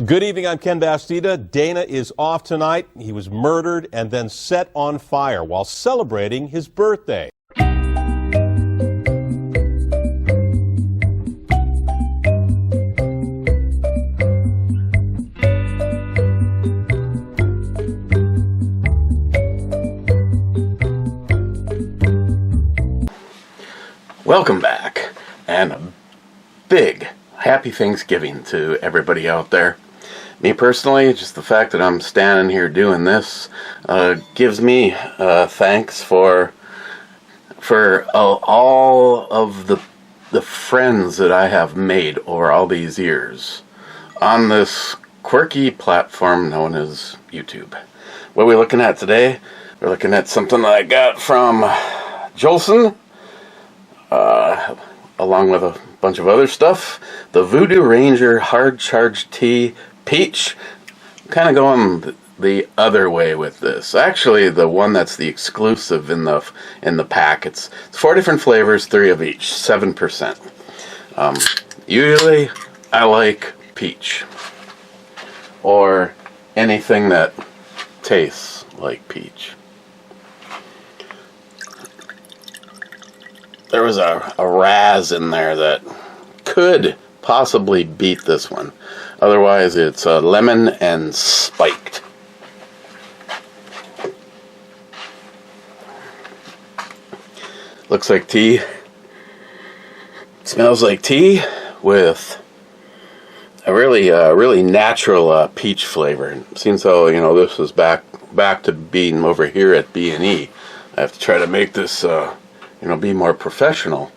Good evening, I'm Ken Bastida. Dana is off tonight. He was murdered and then set on fire while celebrating his birthday. Welcome back, and a big happy Thanksgiving to everybody out there. Me personally, just the fact that I'm standing here doing this gives me thanks for all of the friends that I have made over all these years on this quirky platform known as YouTube. What are we looking at today? We're looking at something that I got from Jolson, along with a bunch of other stuff. The Voodoo Ranger Hard Charge Tea Peach. I'm kind of going the other way with this. Actually, the one that's the exclusive in the pack. It's 4 different flavors, 3 of each, 7%. Usually, I like peach, or anything that tastes like peach. There was a Raz in there that could possibly beat this one. Otherwise, it's lemon and spiked. Looks like tea. Smells like tea with a really natural peach flavor. Seems though, this was back to being over here at B&E. I have to try to make this be more professional.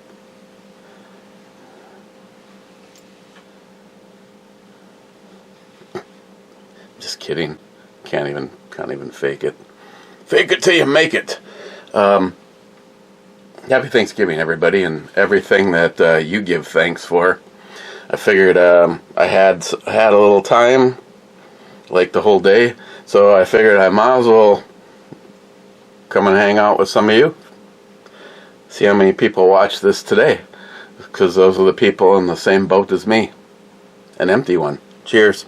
Just kidding. Can't even fake it. Fake it till you make it. Happy Thanksgiving, everybody, and everything that you give thanks for. I figured I had a little time, like the whole day, so I figured I might as well come and hang out with some of you. See how many people watch this today, because those are the people in the same boat as me. An empty one. Cheers.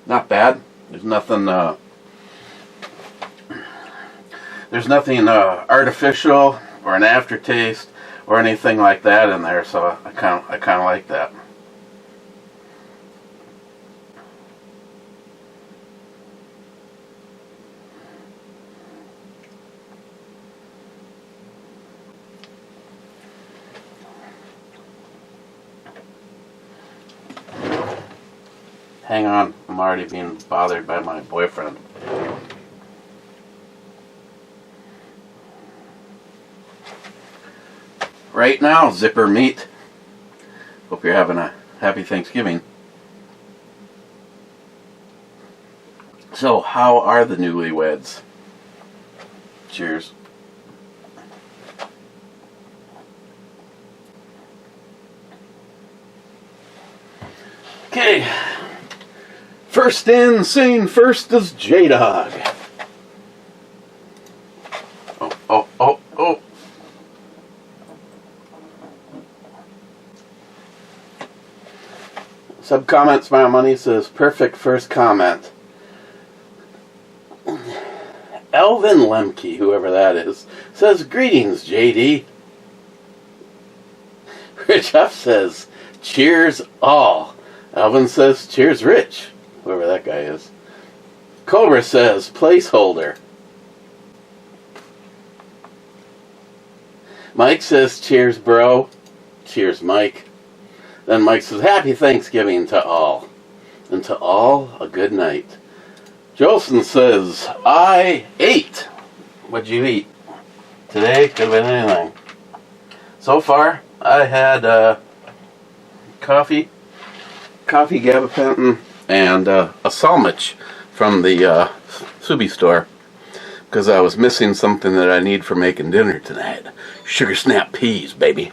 Not bad. There's nothing artificial or an aftertaste or anything like that in there, so I kind of like that. Hang on, I'm already being bothered by my boyfriend. Right now, Zipper Meat. Hope you're having a happy Thanksgiving. So, how are the newlyweds? Cheers. Okay. First in, seen first is J-Dog. Oh. Sub-comment, Smile Money says, perfect first comment. Elvin Lemke, whoever that is, says, greetings, JD. Rich Huff says, cheers all. Elvin says, cheers, Rich. Whoever that guy is. Cobra says, placeholder. Mike says, cheers, bro. Cheers, Mike. Then Mike says, happy Thanksgiving to all. And to all, a good night. Jolson says, I ate. What'd you eat? Today, could have been anything. So far, I had coffee, gabapentin, and a sandwich from the Subi store, because I was missing something that I need for making dinner tonight. Sugar snap peas, baby.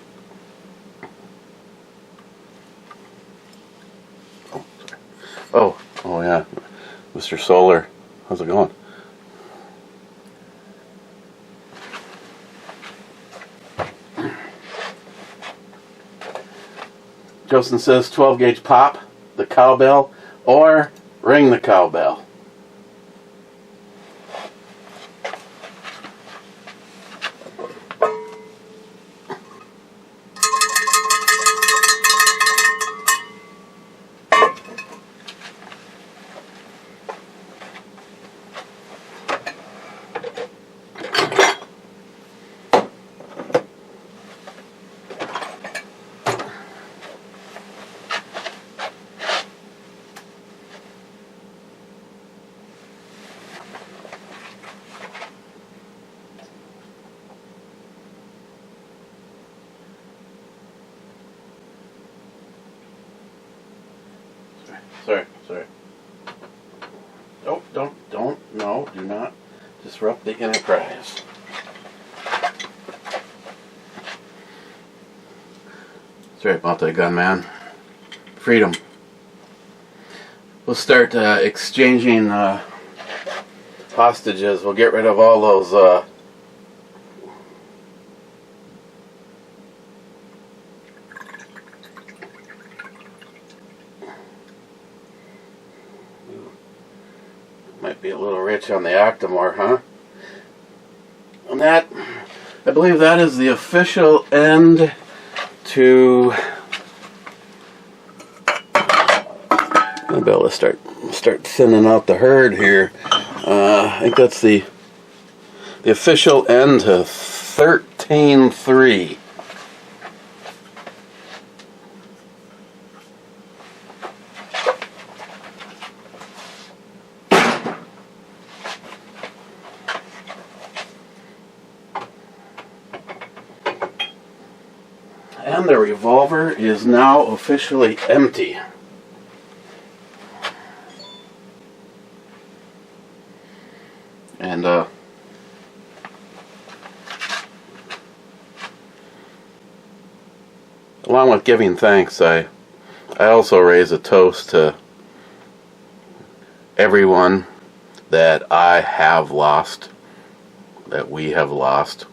Oh yeah. Mr. Solar, how's it going? Justin says 12 gauge pop the cowbell or ring the cowbell. Sorry. Oh, no, do not disrupt the enterprise. Sorry about that, gunman. Freedom. We'll start exchanging hostages. We'll get rid of all those might be a little rich on the Octomore, huh? And that, I believe that is the official end to... Maybe I'll start thinning out the herd here. I think that's the official end to 13.3. And the revolver is now officially empty. And along with giving thanks, I also raise a toast to everyone that I have lost, that we have lost.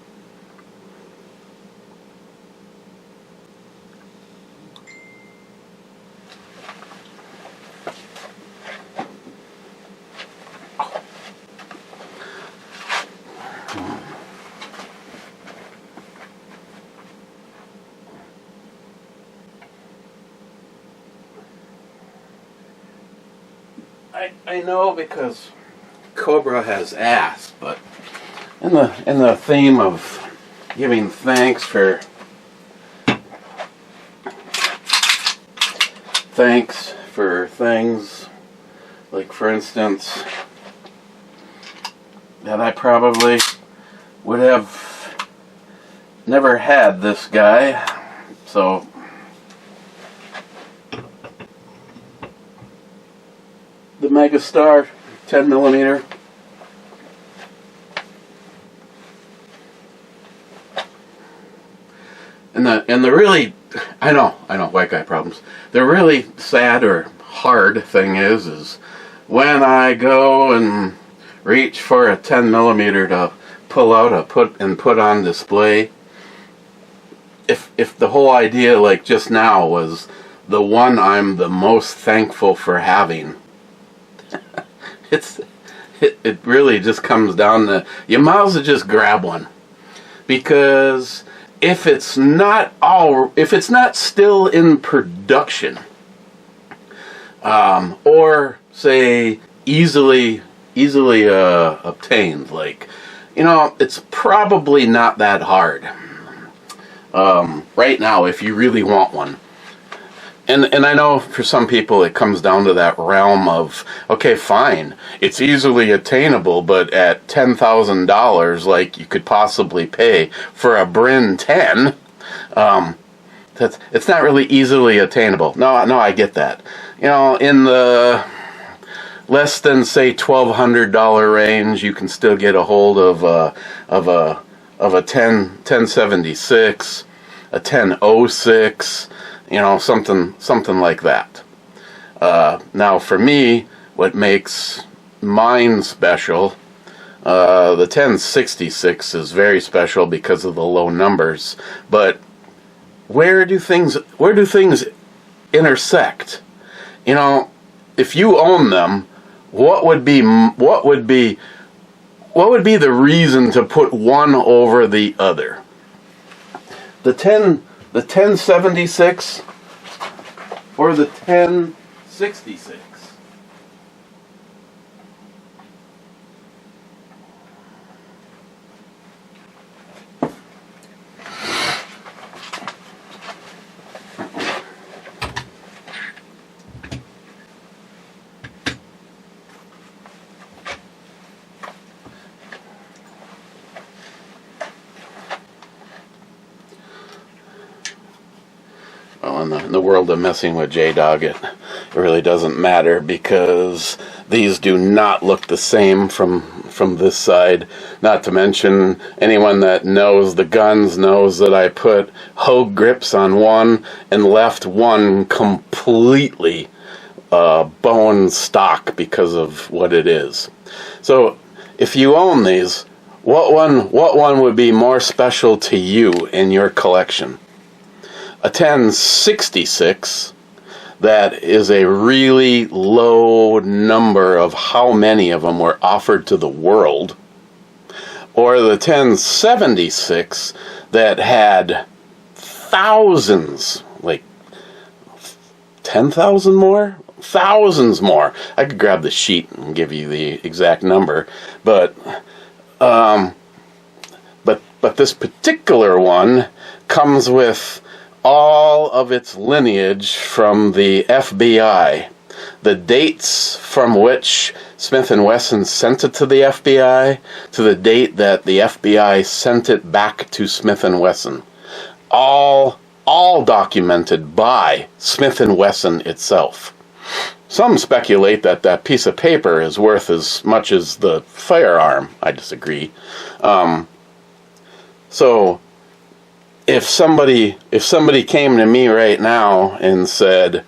I know because Cobra has asked, but in the theme of giving thanks for things, like for instance, that I probably would have never had this guy, so the Megastar 10mm. And the really, I know, white guy problems. The really sad or hard thing is when I go and reach for a 10mm to pull out put on display. If the whole idea, like just now, was the one I'm the most thankful for having. It really just comes down to you might as well just grab one, because if it's not still in production, or say easily obtained, like, it's probably not that hard right now if you really want one. And I know for some people it comes down to that realm of, okay, fine, it's easily attainable, but at $10,000, like you could possibly pay for a Bryn 10, it's not really easily attainable. No, I get that. In the less than, say, $1,200 range, you can still get a hold of a 1076, a 1006. Something like that. Now, for me, what makes mine special. The 1066 is very special because of the low numbers. But where do things intersect? You know, if you own them, what would be the reason to put one over the other? The 1076 or the 1066? Well, in the world of messing with J-Dog, it really doesn't matter because these do not look the same from this side. Not to mention, anyone that knows the guns knows that I put Hogue grips on one and left one completely bone stock because of what it is. So, if you own these, what one would be more special to you in your collection? A 1066 that is a really low number of how many of them were offered to the world, or the 1076 that had thousands, like 10,000 more? Thousands more. I could grab the sheet and give you the exact number, but this particular one comes with all of its lineage from the FBI, the dates from which Smith & Wesson sent it to the FBI, to the date that the FBI sent it back to Smith & Wesson. All documented by Smith & Wesson itself. Some speculate that that piece of paper is worth as much as the firearm. I disagree. So, if somebody came to me right now and said,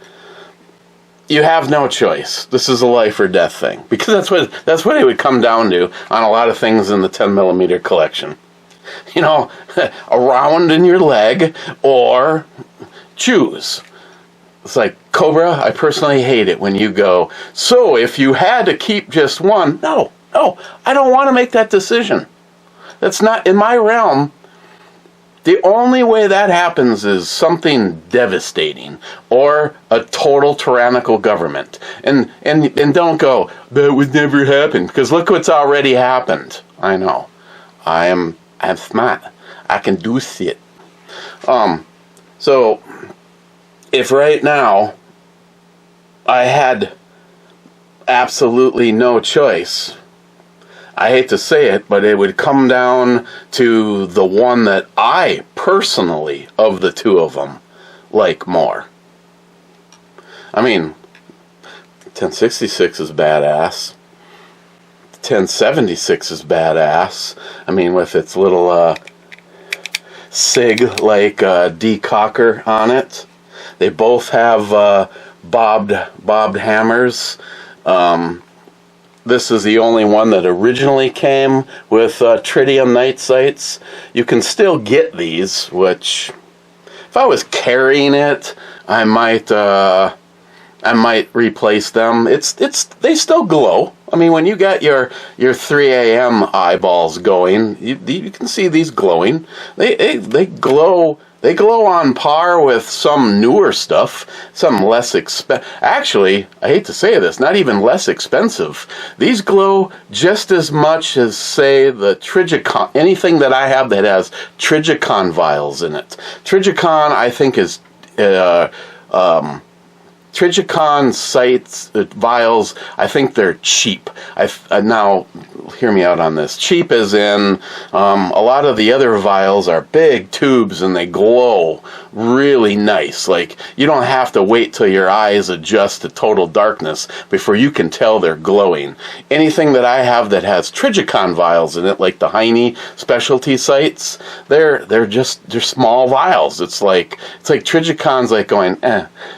"You have no choice. This is a life or death thing," because that's what it would come down to on a lot of things in the 10mm collection. You know, a round in your leg or choose. It's like, Cobra, I personally hate it when you go, "So if you had to keep just one," no, I don't want to make that decision. That's not in my realm. The only way that happens is something devastating or a total tyrannical government. And don't go, "That would never happen," because look what's already happened. I know. I'm smart. I can do shit. So if right now I had absolutely no choice, I hate to say it, but it would come down to the one that I personally, of the two of them, like more. I mean, 1066 is badass. 1076 is badass. I mean, with its little SIG-like decocker on it. They both have bobbed hammers. This is the only one that originally came with tritium night sights. You can still get these, which, if I was carrying it, I might replace them. They still glow. I mean, when you got your 3 a.m. eyeballs going, you can see these glowing. They glow. They glow on par with some newer stuff, some less expensive. Actually, I hate to say this, not even less expensive. These glow just as much as, say, the Trigicon, anything that I have that has Trigicon vials in it. Trigicon, I think, is Trigicon sights, vials, I think they're cheap. Now, hear me out on this. Cheap as in, a lot of the other vials are big tubes and they glow really nice. Like, you don't have to wait till your eyes adjust to total darkness before you can tell they're glowing. Anything that I have that has Trigicon vials in it, like the Heine specialty sights, they're small vials. It's like Trigicon's like going,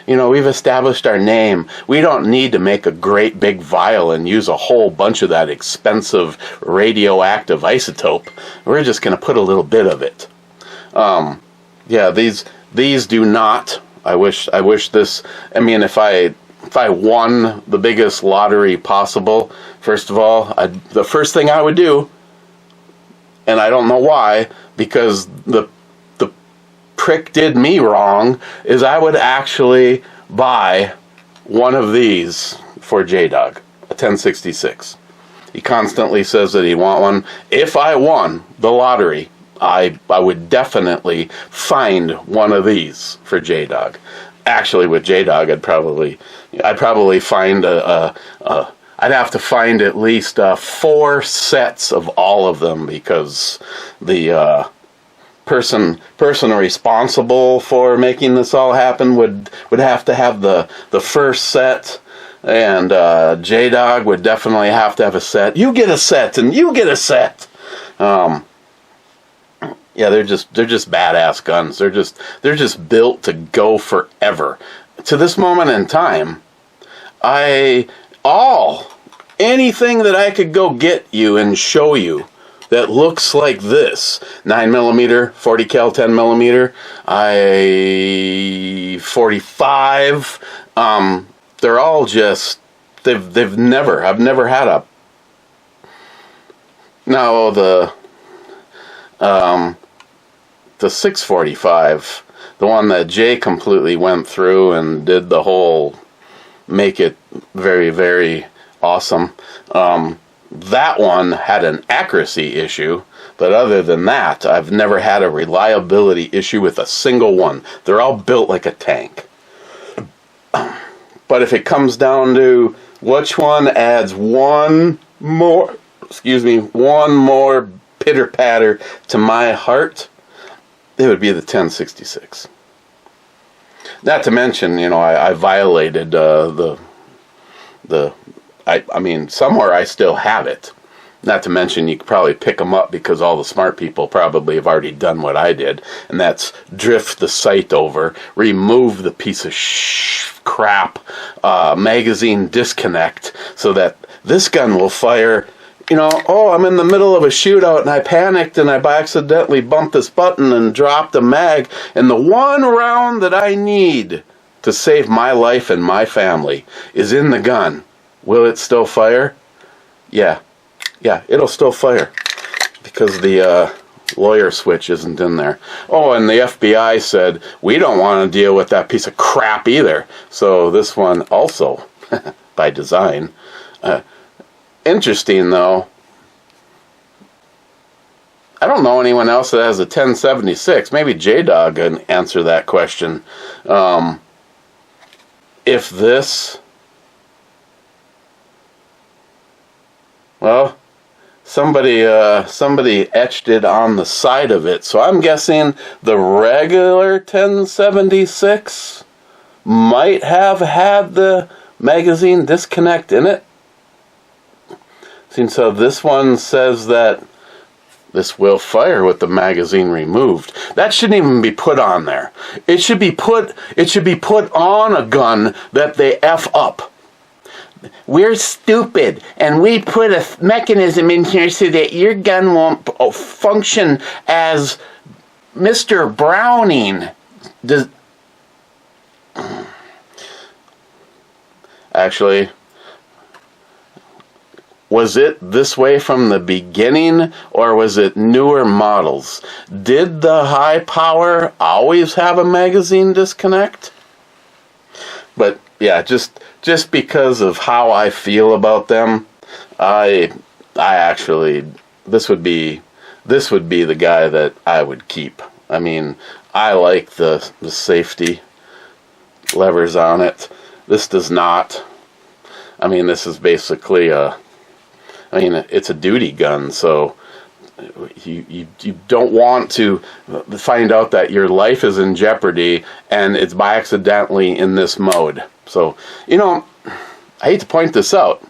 we've established established our name. We don't need to make a great big vial and use a whole bunch of that expensive radioactive isotope. We're just going to put a little bit of it. Yeah, these do not. I wish this. I mean, if I won the biggest lottery possible, first of all, the first thing I would do, and I don't know why, because the prick did me wrong, is I would actually buy one of these for J-Dog, a 1066. He constantly says that he want one. If I won the lottery, I would definitely find one of these for J-Dog. Actually, with J-Dog, I'd probably find I'd have to find at least 4 sets of all of them, because the person responsible for making this all happen would have to have the first set, and J-Dog would definitely have to have a set. You get a set, and you get a set. Yeah, they're just badass guns. They're just built to go forever. To this moment in time, anything that I could go get you and show you that looks like this, 9mm, 40 cal, 10mm, 45. They're all just I've never had a. No, the 645, the one that Jay completely went through and did the whole make it very, very awesome. That one had an accuracy issue, but other than that, I've never had a reliability issue with a single one. They're all built like a tank. But if it comes down to which one adds one more pitter-patter to my heart, it would be the 1066. Not to mention, I violated I mean, somewhere I still have it. Not to mention, you could probably pick them up because all the smart people probably have already done what I did, and that's drift the sight over, remove the piece of crap magazine disconnect, so that this gun will fire. I'm in the middle of a shootout and I panicked and I accidentally bumped this button and dropped a mag, and the one round that I need to save my life and my family is in the gun. Will it still fire? Yeah, it'll still fire because the lawyer switch isn't in there. Oh, and the FBI said, we don't want to deal with that piece of crap either. So this one also, by design. Interesting, though. I don't know anyone else that has a 1076. Maybe J-Dog can answer that question. If this... Well, somebody etched it on the side of it, so I'm guessing the regular 1076 might have had the magazine disconnect in it. So this one says that this will fire with the magazine removed. That shouldn't even be put on there. It should be put on a gun that they F up. We're stupid, and we put a mechanism in here so that your gun won't function as Mr. Browning does. Actually, was it this way from the beginning, or was it newer models? Did the high power always have a magazine disconnect? But yeah, just because of how I feel about them, I actually this would be the guy that I would keep. I mean, I like the safety levers on it. This does not. I mean, this is basically it's a duty gun, so you don't want to find out that your life is in jeopardy and it's by accidentally in this mode. So, I hate to point this out,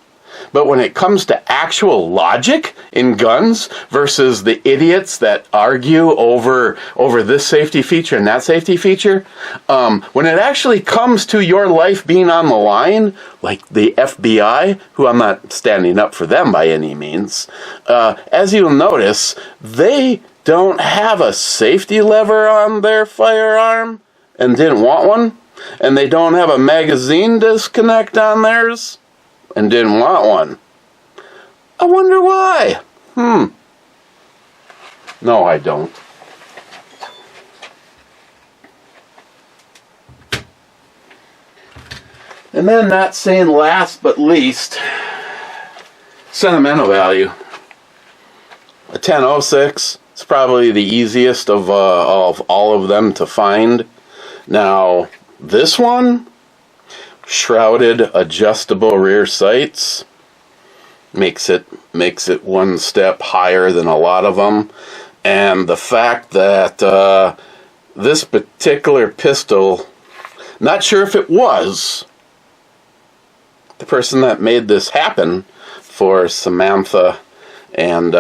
But when it comes to actual logic in guns versus the idiots that argue over this safety feature and that safety feature, when it actually comes to your life being on the line, like the FBI, who I'm not standing up for them by any means, as you'll notice, they don't have a safety lever on their firearm and didn't want one, and they don't have a magazine disconnect on theirs and didn't want one. I wonder why. No, I don't. And then, not saying last but least, sentimental value. A 1006 is probably the easiest of all of them to find. Now, this one, shrouded adjustable rear sights, makes it one step higher than a lot of them. And the fact that this particular pistol, not sure if it was the person that made this happen for Samantha and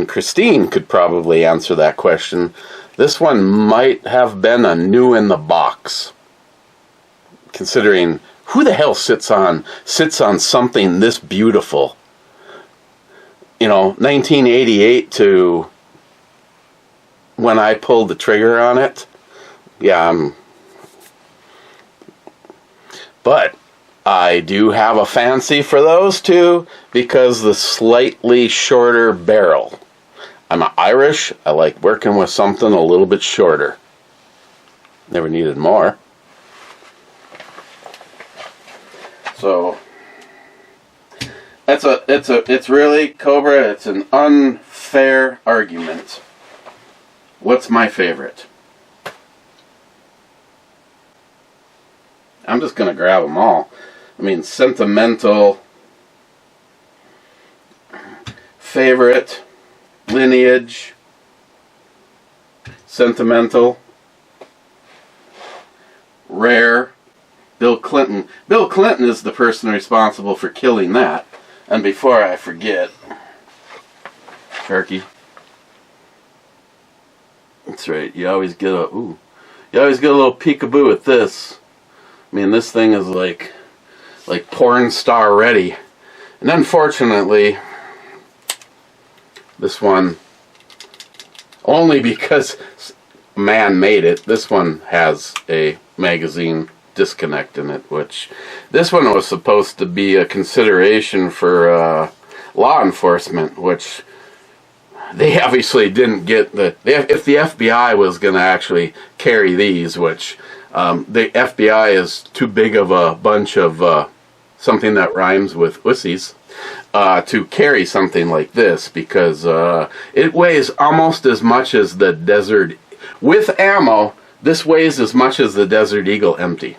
Christine could probably answer that question. This one might have been a new in the box, considering who the hell sits on something this beautiful. 1988 to when I pulled the trigger on it. Yeah, but I do have a fancy for those two because the slightly shorter barrel. I'm Irish. I like working with something a little bit shorter. Never needed more. So it's really, Cobra, it's an unfair argument. What's my favorite? I'm just going to grab them all. I mean, sentimental, favorite, lineage, sentimental, rare, Bill Clinton. Bill Clinton is the person responsible for killing that. And before I forget, Sharky. That's right. You always get a little peekaboo at this. I mean, this thing is like porn star ready. And unfortunately, this one, only because man made it, this one has a magazine disconnect in it, which this one was supposed to be a consideration for law enforcement, which they obviously didn't get. If the FBI was going to actually carry these, which the FBI is too big of a bunch of something that rhymes with wussies to carry something like this, because it weighs almost as much as the Desert. With ammo, this weighs as much as the Desert Eagle empty.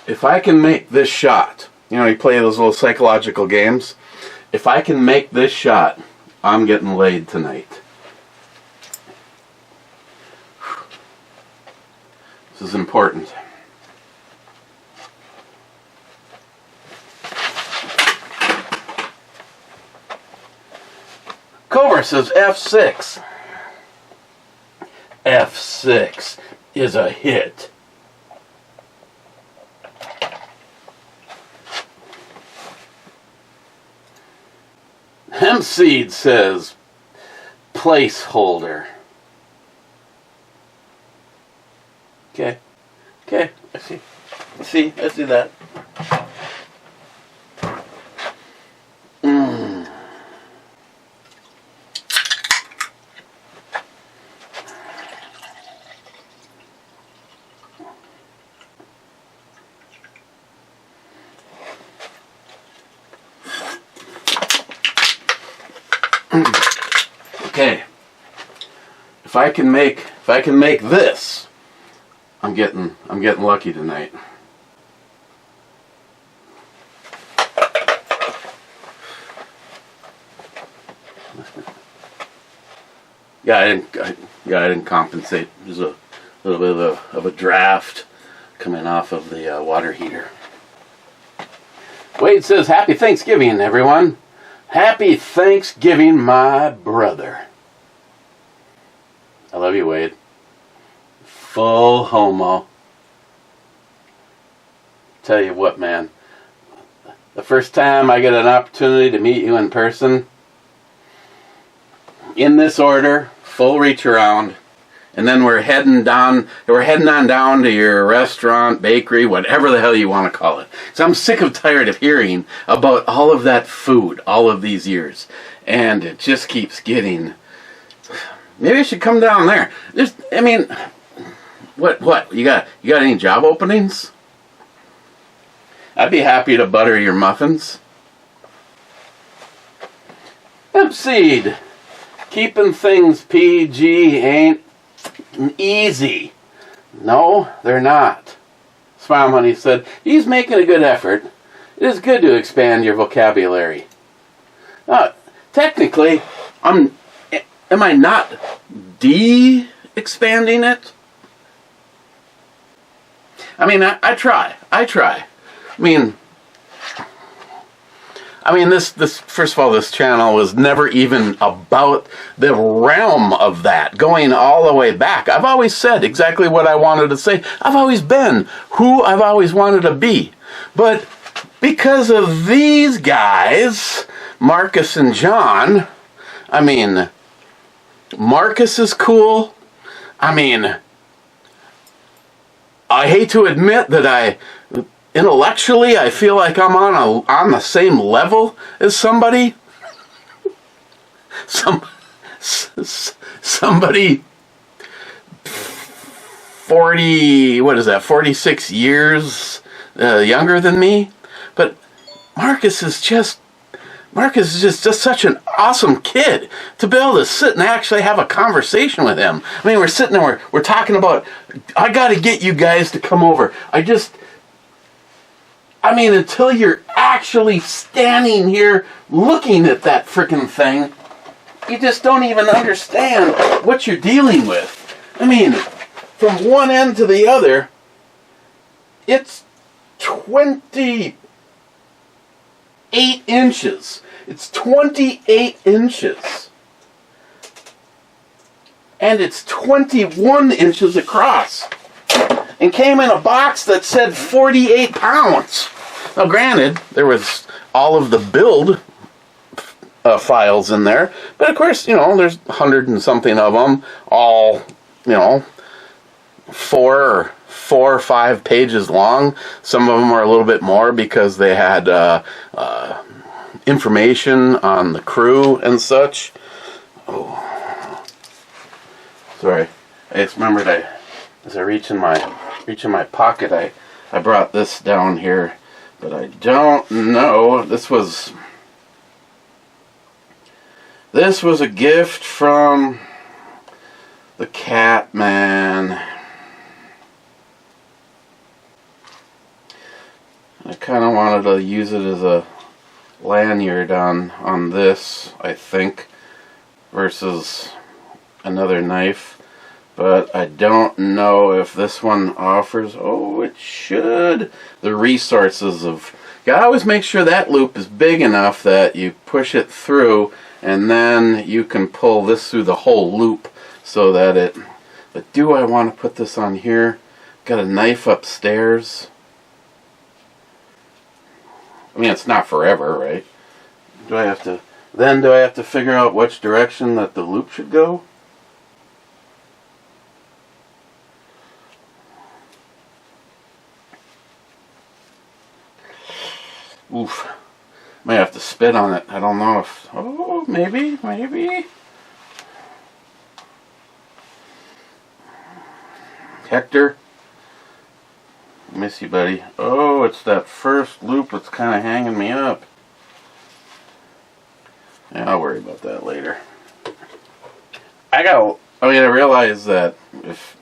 If I can make this shot, you play those little psychological games. If I can make this shot, I'm getting laid tonight. This is important. Cobra says F6. F6 is a hit. Hempseed says placeholder. Okay, I see that. Okay, if I can make this, I'm getting lucky tonight. Yeah, I didn't compensate. There's a little bit of a draft coming off of the water heater. Wade says, "Happy Thanksgiving, everyone. Happy Thanksgiving, my brother." I love you, Wade. Full homo. Tell you what, man. The first time I get an opportunity to meet you in person, in this order, full reach around, and then we're heading on down to your restaurant, bakery, whatever the hell you want to call it. So I'm sick of tired of hearing about all of that food all of these years. And it just keeps getting... Maybe I should come down there. What? You got any job openings? I'd be happy to butter your muffins. Hempseed. Keeping things PG ain't easy. No, they're not. Smile Money said, "He's making a good effort. It is good to expand your vocabulary." Technically, am I not expanding it? I mean, I try. I mean, this first of all, this channel was never even about the realm of that, going all the way back. I've always said exactly what I wanted to say. I've always been who I've always wanted to be. But because of these guys, Marcus and John, I mean, Marcus is cool. I mean, I hate to admit that intellectually, I feel like I'm on the same level as somebody. Somebody 46 years younger than me. But Marcus is just such an awesome kid to be able to sit and actually have a conversation with him. I mean, we're sitting there, we're talking about, I got to get you guys to come over. I mean, until you're actually standing here looking at that frickin' thing, you just don't even understand what you're dealing with. I mean, from one end to the other, it's 28 inches. It's 28 inches. And it's 21 inches across. And came in a box that said 48 pounds. Now, granted, there was all of the build files in there, but of course, there's 100 and something of them, all, 4 or 5 pages long. Some of them are a little bit more because they had information on the crew and such. Oh, sorry. I just remembered as I reach in my pocket, I brought this down here, but I don't know. This was a gift from the cat man. I kind of wanted to use it as a lanyard on this, I think, versus another knife. But I don't know if this one offers, it should, the resources of, you gotta always make sure that loop is big enough that you push it through and then you can pull this through the whole loop so that but do I want to put this on here? Got a knife upstairs. I mean, it's not forever, right? Do I have to figure out which direction that the loop should go? Oof. Might have to spit on it. I don't know if... Oh, maybe. Hector. Miss you, buddy. Oh, it's that first loop that's kind of hanging me up. Yeah, I'll worry about that later. I realize that if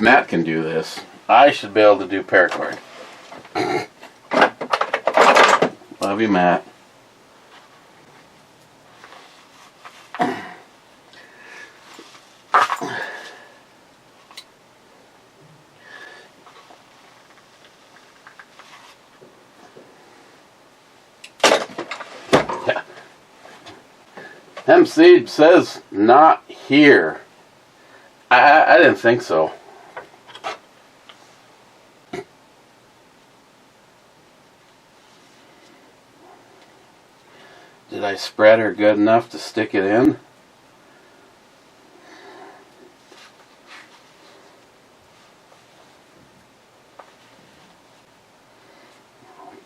Matt can do this, I should be able to do paracord. Love you, Matt. Hemp Seed says not here. I didn't think so. Did I spread her good enough to stick it in?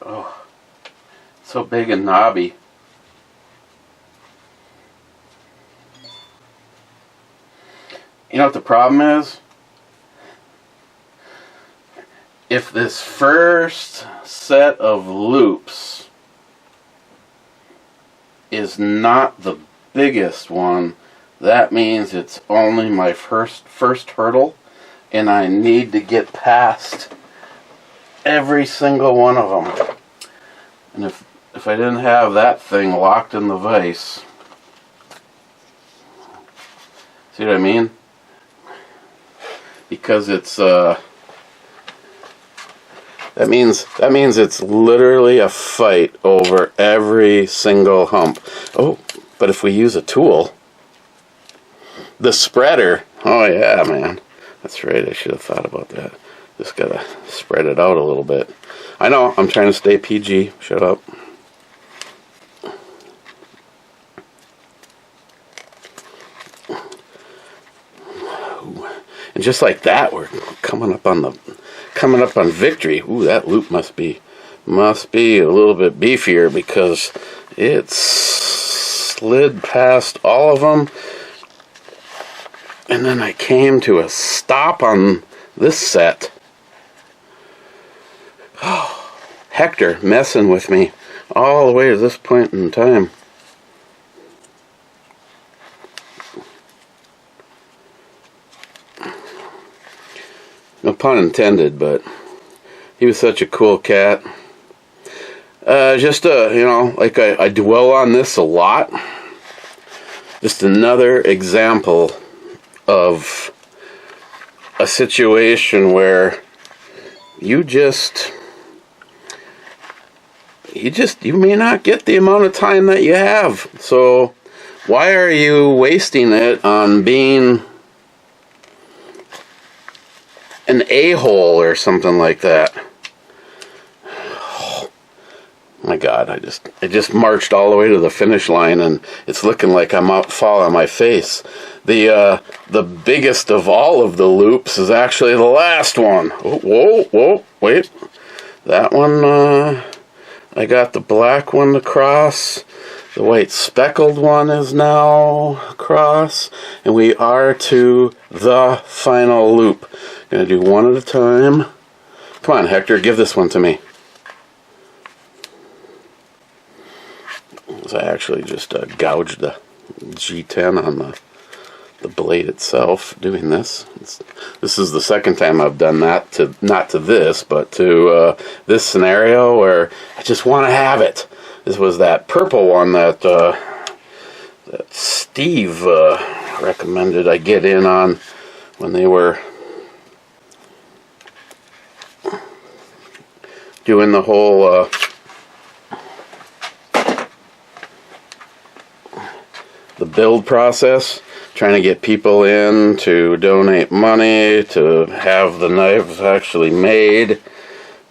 Oh, so big and knobby. You know what the problem is? If this first set of loops is not the biggest one, that means it's only my first hurdle, and I need to get past every single one of them. And if I didn't have that thing locked in the vise, see what I mean? Because it's that means it's literally a fight over every single hump. Oh, but if we use a tool, the spreader. Oh yeah, man, that's right. I should have thought about that. Just gotta spread it out a little bit. I know. I'm trying to stay PG. Shut up. And just like that, we're coming up on victory. Ooh, that loop must be a little bit beefier because it slid past all of them, and then I came to a stop on this set. Oh, Hector messing with me all the way to this point in time. No pun intended, but he was such a cool cat. Like I dwell on this a lot. Just another example of a situation where you may not get the amount of time that you have. So why are you wasting it on being an a-hole or something like that? Oh my God, I just marched all the way to the finish line, and it's looking like I'm out falling on my face. The biggest of all of the loops is actually the last one. Oh, whoa, wait. That one, I got the black one across. The white speckled one is now across, and we are to the final loop. Gonna do one at a time. Come on, Hector, give this one to me. So I actually just gouged the G10 on the blade itself doing this. This is the second time I've done that, not to this, but to this scenario where I just want to have it. This was that purple one that Steve recommended I get in on when they were doing the whole the build process, trying to get people in to donate money to have the knives actually made.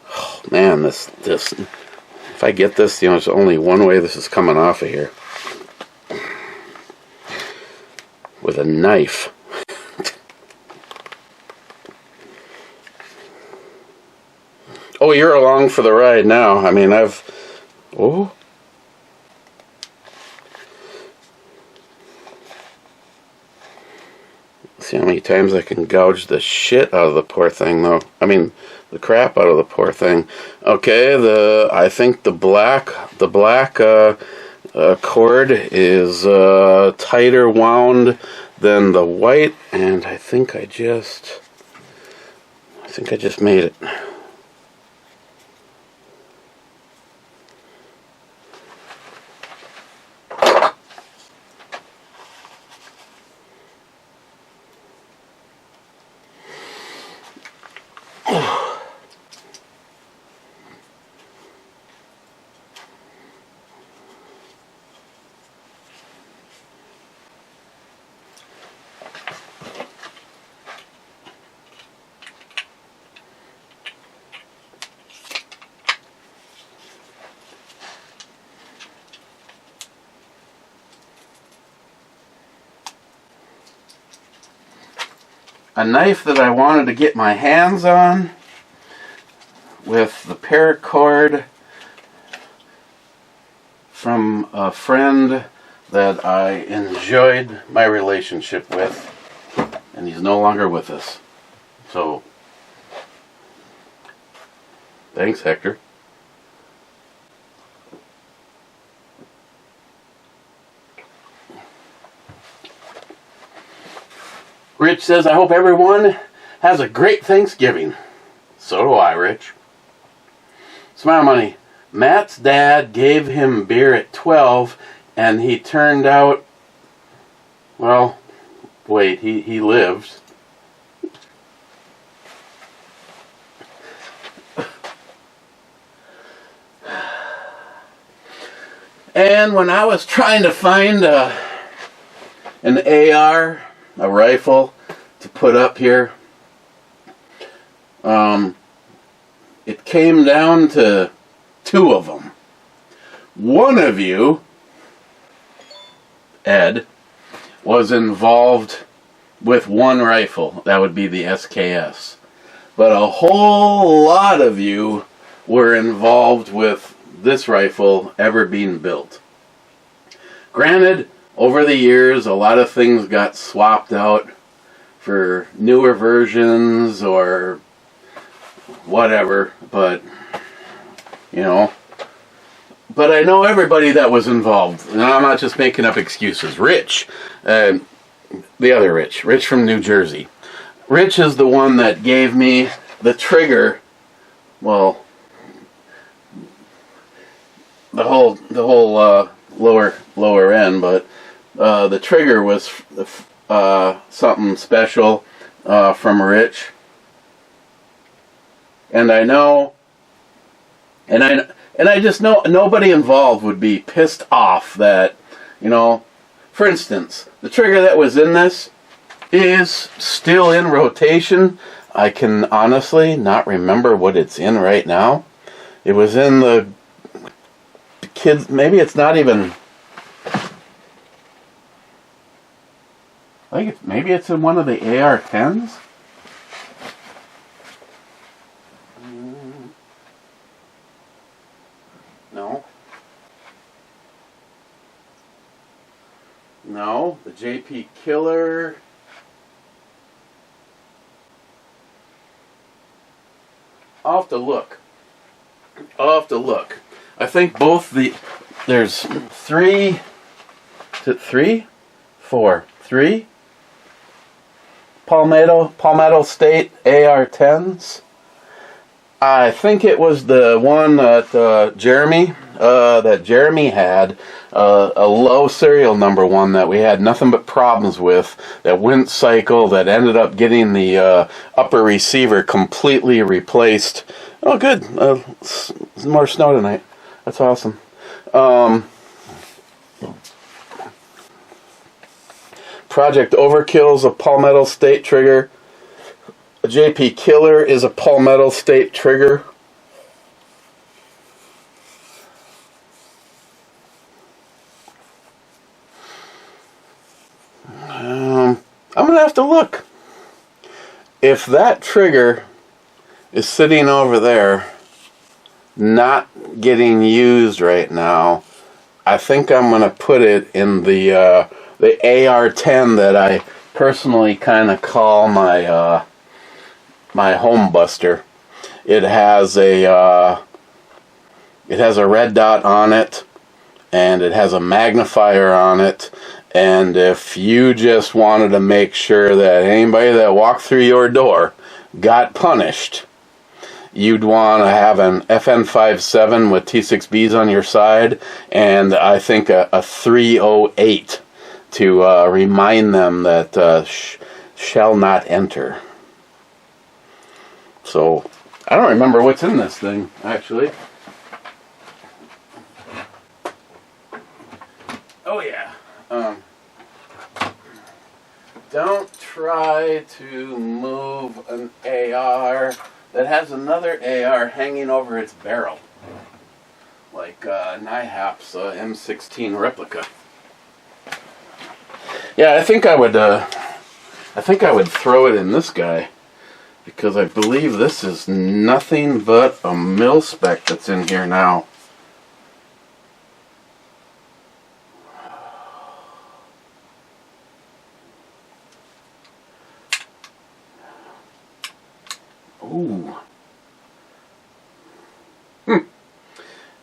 Oh, man, this if I get this, there's only one way this is coming off of here. With a knife. Oh, you're along for the ride now. I mean, oh. See how many times I can gouge the shit out of the poor thing, though. I mean, the crap out of the poor thing. Okay, I think the black cord is tighter wound than the white, and I think I just made it. a knife that I wanted to get my hands on with the paracord from a friend that I enjoyed my relationship with, and he's no longer with us. So, thanks, Hector. Rich says, I hope everyone has a great Thanksgiving. So do I, Rich. Smile Money. Matt's dad gave him beer at 12, and he turned out, well, wait, he lives. And when I was trying to find an AR, a rifle, to put up here, it came down to 2 of them. One of you, Ed, was involved with one rifle. That would be the SKS. But a whole lot of you were involved with this rifle ever being built. Granted, over the years, a lot of things got swapped out for newer versions or whatever, but, you know. But I know everybody that was involved, and I'm not just making up excuses. Rich, the other Rich from New Jersey. Rich is the one that gave me the trigger, well, the whole lower end, but the trigger was something special from Rich. And I know, and I just know nobody involved would be pissed off that, you know, for instance, the trigger that was in this is still in rotation. I can honestly not remember what it's in right now. It was in the kids, maybe it's not even, I think maybe it's in one of the AR-10s. No, the JP Killer. I'll have to look. I think both there's 3 Palmetto State AR-10s. I think it was the one that Jeremy had, a low serial number one that we had nothing but problems with, that went cycle, that ended up getting the upper receiver completely replaced. Oh, good. More snow tonight. That's awesome. Project Overkill's a Palmetto State trigger. A JP Killer is a Palmetto State trigger. I'm going to have to look. If that trigger is sitting over there, not getting used right now, I think I'm going to put it in the AR-10 that I personally kind of call my my home buster. It has a red dot on it, and it has a magnifier on it. And if you just wanted to make sure that anybody that walked through your door got punished, you'd want to have an FN57 with T6Bs on your side, and I think a 308 to remind them that shall not enter. So, I don't remember what's in this thing, actually. Oh yeah. Don't try to move an AR that has another AR hanging over its barrel, like NIHAP's M16 replica. Yeah, I think I would I think I would throw it in this guy, because I believe this is nothing but a mil-spec that's in here now. Ooh.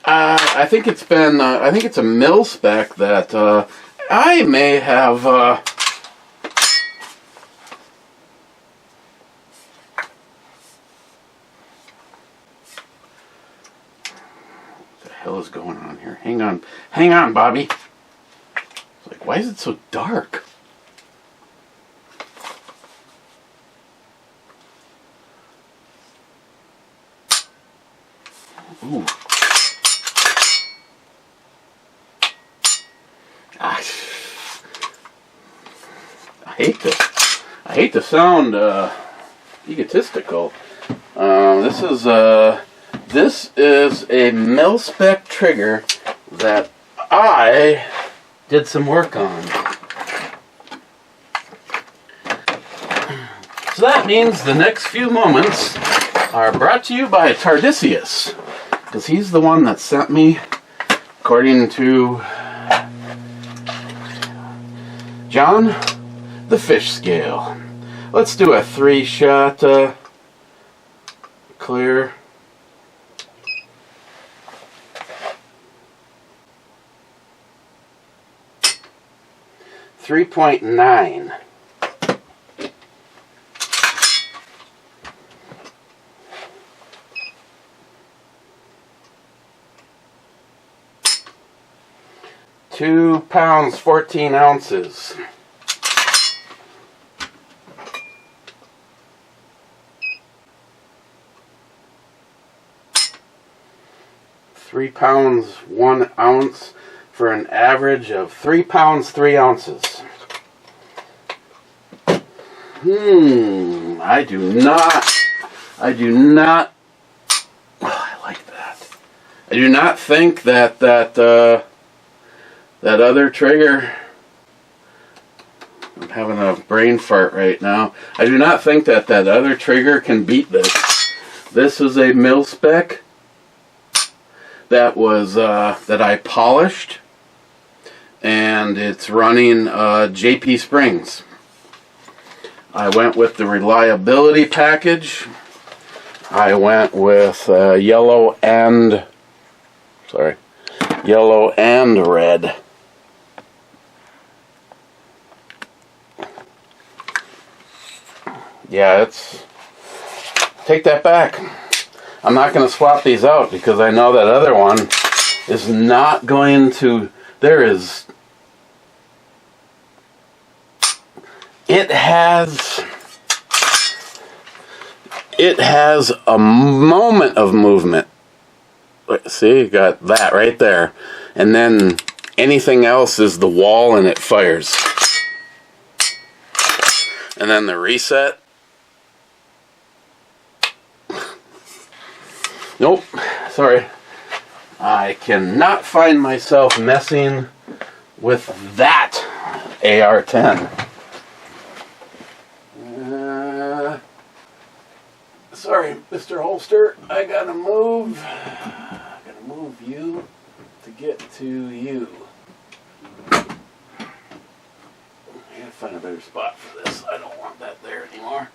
I think it's been, I think it's a mil-spec that I may have, what the hell is going on here? Hang on, Bobby. It's like, why is it so dark? Ooh. I hate to sound egotistical. This is a mil-spec trigger that I did some work on. So that means the next few moments are brought to you by Tardisius, because he's the one that sent me, according to John, the fish scale. Let's do a 3-shot clear. .9. £2, 14 ounces. £3, 1 ounce, for an average of £3, 3 ounces. I do not, oh, I like that. I do not think that that other trigger, I'm having a brain fart right now. I do not think that that other trigger can beat this. This is a mil-spec that was, that I polished, and it's running JP springs. I went with the reliability package. I went with yellow and red. Yeah, take that back. I'm not going to swap these out because I know that other one is not going to, it has a moment of movement. See, you got that right there. And then anything else is the wall and it fires. And then the reset. Nope, sorry. I cannot find myself messing with that AR-10. Sorry, Mr. Holster, I gotta move you to get to you. I gotta find a better spot for this. I don't want that there anymore.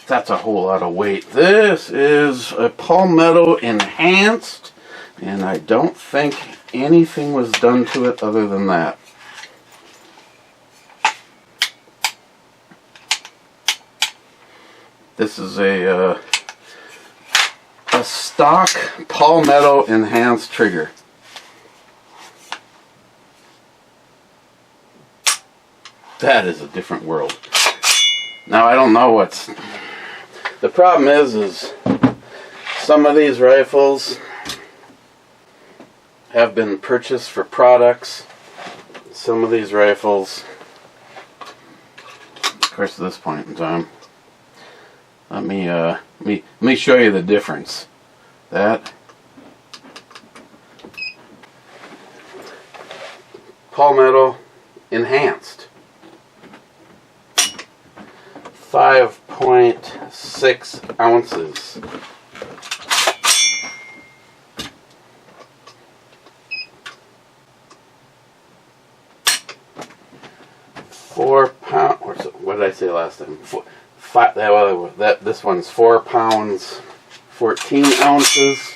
That's a whole lot of weight. This is a Palmetto Enhanced, and I don't think anything was done to it other than that. This is a a stock palmetto enhanced trigger. That is a different world. Now I don't know what's... The problem is some of these rifles have been purchased for products. Some of these rifles, of course, at this point in time, let me show you the difference. That palmetto enhanced, 5.6 ounces. £4. What did I say last time? This one's 4 pounds, 14 ounces.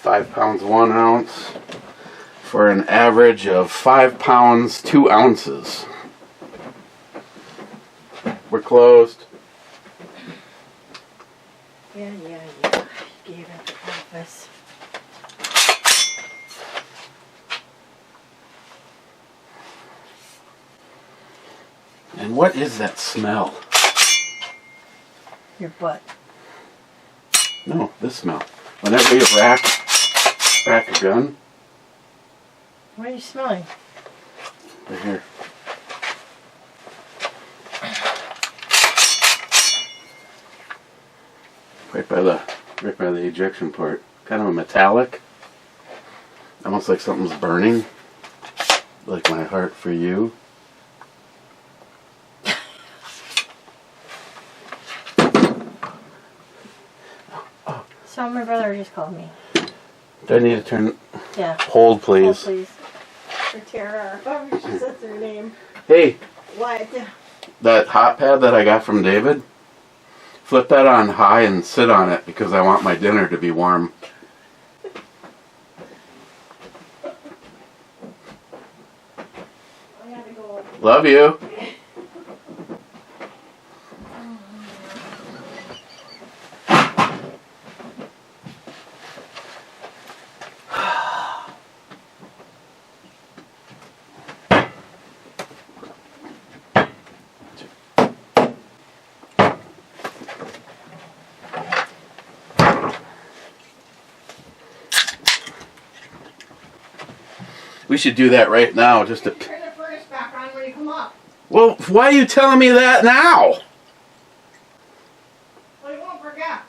£5, 1 ounce, for an average of 5 pounds, 2 ounces. We're closed. Yeah. Gave at the office. And what is that smell? Your butt. No, this smell. Whenever you rack a gun. What are you smelling? Right here. Right by the ejection port. Kind of a metallic. Almost like something's burning. Like my heart for you. So my brother just called me. Do I need to turn... Yeah. Hold, please. Hold, please. For Tara. Oh, she says her name. Hey, What? that hot pad that I got from David, flip that on high and sit on it because I want my dinner to be warm. I gotta go. Love you. We should do that right now, just to... Turn the furnace back on when you come up. Well, why are you telling me that now? Well, you won't forget.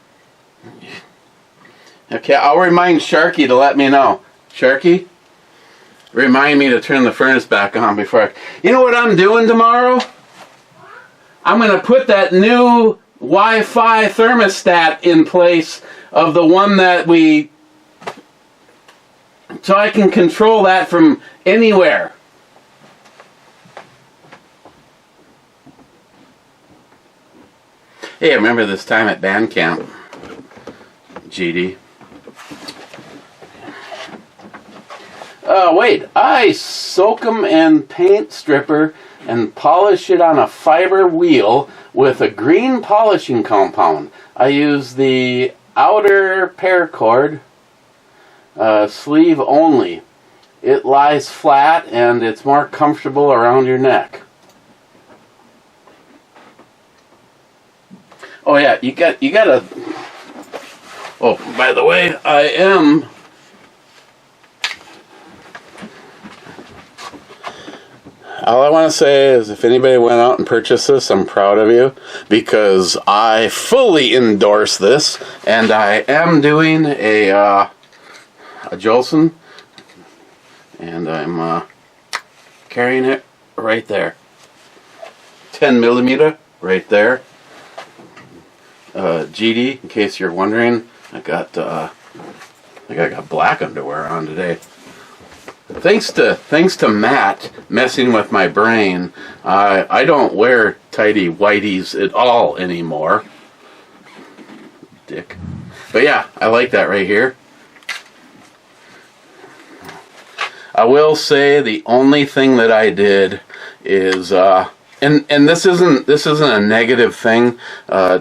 Okay, I'll remind Sharky to let me know. Sharky, remind me to turn the furnace back on before I... You know what I'm doing tomorrow? I'm going to put that new Wi-Fi thermostat in place of the one that we... So I can control that from anywhere. Hey, I remember this time at band camp, GD. Wait, I soak them in paint stripper and polish it on a fiber wheel with a green polishing compound. I use the outer paracord, sleeve only. It lies flat and it's more comfortable around your neck. Oh yeah, you gotta... Oh, by the way, I am... All I want to say is if anybody went out and purchased this, I'm proud of you because I fully endorse this, and I am doing a Jolson, and I'm carrying it right there. 10 millimeter right there. GD, in case you're wondering, I think I got black underwear on today. Thanks to Matt messing with my brain, I don't wear tidy whiteys at all anymore. Dick. But yeah, I like that right here. I will say the only thing that I did is, and this isn't a negative thing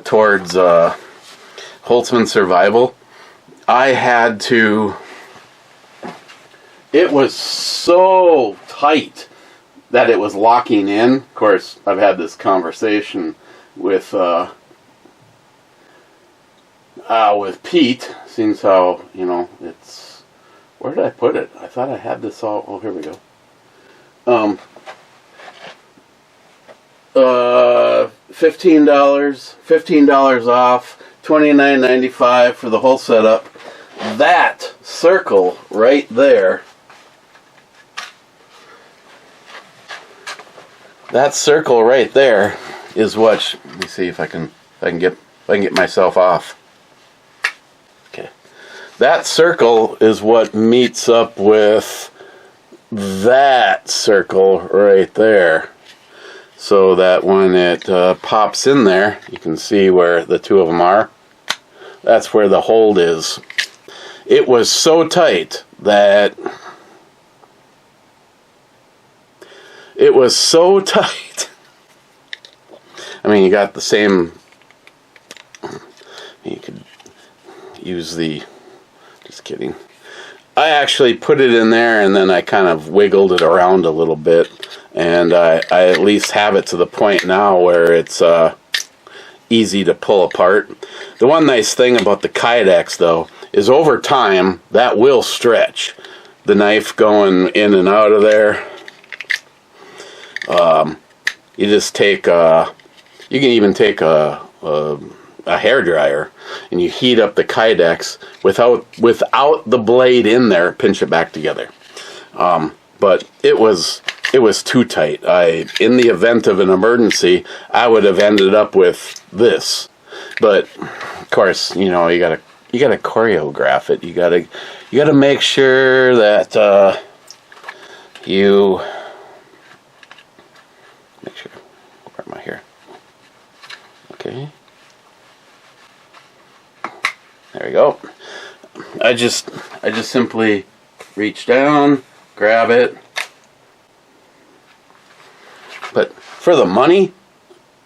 towards Holtzman Survival. I had to. It was so tight that it was locking in. Of course, I've had this conversation with Pete. Seems how, you know, it's... Where did I put it? I thought I had this all... Oh, here we go. $15 off, $29.95 for the whole setup. That circle right there... That circle right there is what. Let me see if I can get myself off. Okay, that circle is what meets up with that circle right there, so that when it pops in there, you can see where the two of them are. That's where the hold is. It was so tight that. It was so tight. I mean, you got the same... You could use the... Just kidding. I actually put it in there and then I kind of wiggled it around a little bit. And I at least have it to the point now where it's easy to pull apart. The one nice thing about the Kydex, though, is over time, that will stretch. The knife going in and out of there... you just take you can even take a hair dryer and you heat up the Kydex without the blade in there, pinch it back together. But it was too tight. In the event of an emergency, I would have ended up with this. But of course, you know, you gotta choreograph it. You gotta make sure that you. Make sure. Where am I here? Okay. There we go. I just simply reach down, grab it. But for the money,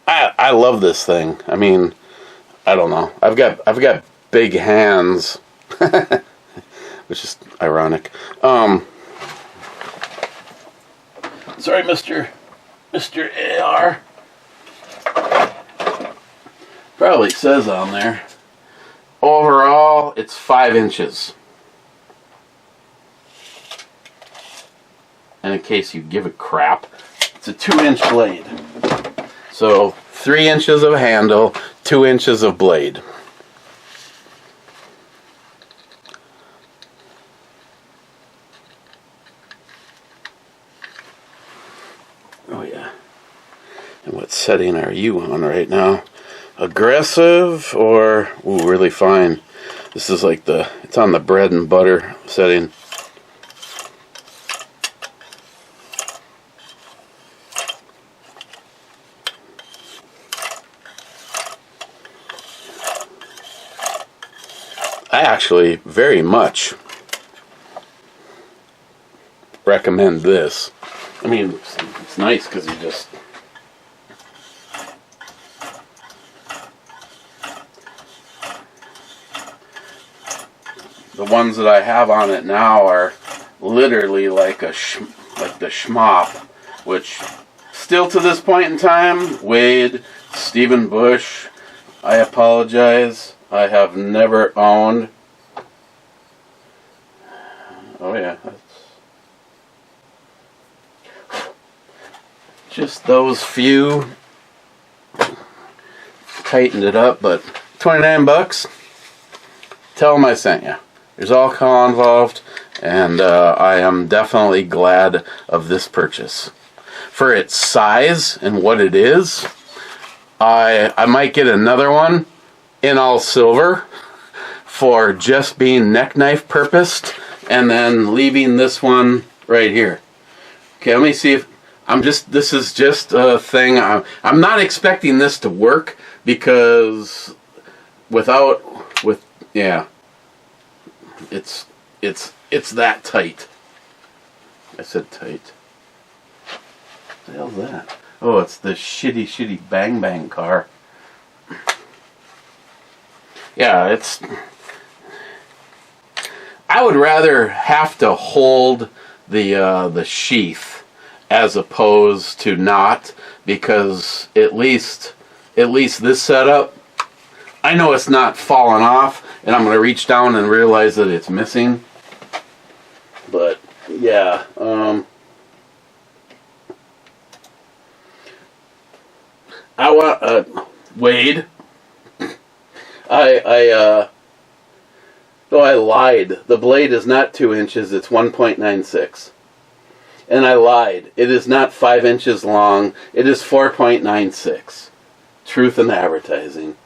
I love this thing. I mean, I don't know. I've got big hands, which is ironic. Sorry, Mr. AR. Probably says on there. Overall, it's 5 inches. And in case you give a crap, it's a 2-inch blade. So 3 inches of handle, 2 inches of blade. Oh yeah. And what setting are you on right now? Aggressive or really fine? This is like it's on the bread and butter setting. I actually very much recommend this. I mean, it's nice because you just... The ones that I have on it now are literally like the Schmop, which still to this point in time, Wade, Stephen Bush, I apologize, I have never owned. Oh yeah, that's just those few. Tightened it up, but $29. Tell them I sent you. There's alcohol involved, and I am definitely glad of this purchase. For its size and what it is, I might get another one in all silver for just being neck knife purposed, and then leaving this one right here. Okay, let me see if this is just a thing. I'm not expecting this to work because it's that tight. I said tight. What the hell's that? Oh, it's the shitty Bang Bang car. Yeah, it's... I would rather have to hold the sheath as opposed to not, because at least this setup, I know it's not falling off, and I'm going to reach down and realize that it's missing. But yeah, I want Wade. No, I lied. The blade is not 2 inches, it's 1.96. And I lied. It is not 5 inches long, it is 4.96. Truth in advertising.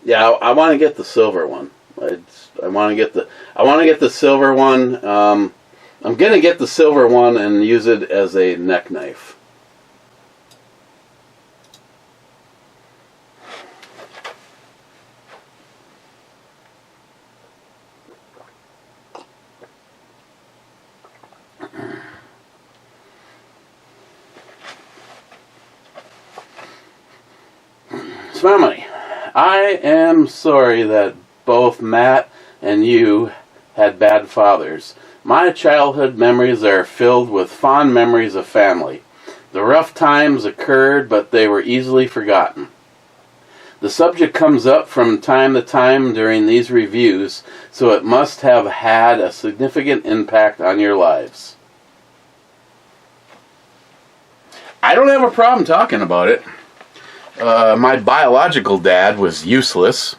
Yeah, I want to get the silver one. I want to get the silver one. I'm gonna get the silver one and use it as a neck knife. Smile money. I am sorry that both Matt and you had bad fathers. My childhood memories are filled with fond memories of family. The rough times occurred, but they were easily forgotten. The subject comes up from time to time during these reviews, so it must have had a significant impact on your lives. I don't have a problem talking about it. My biological dad was useless,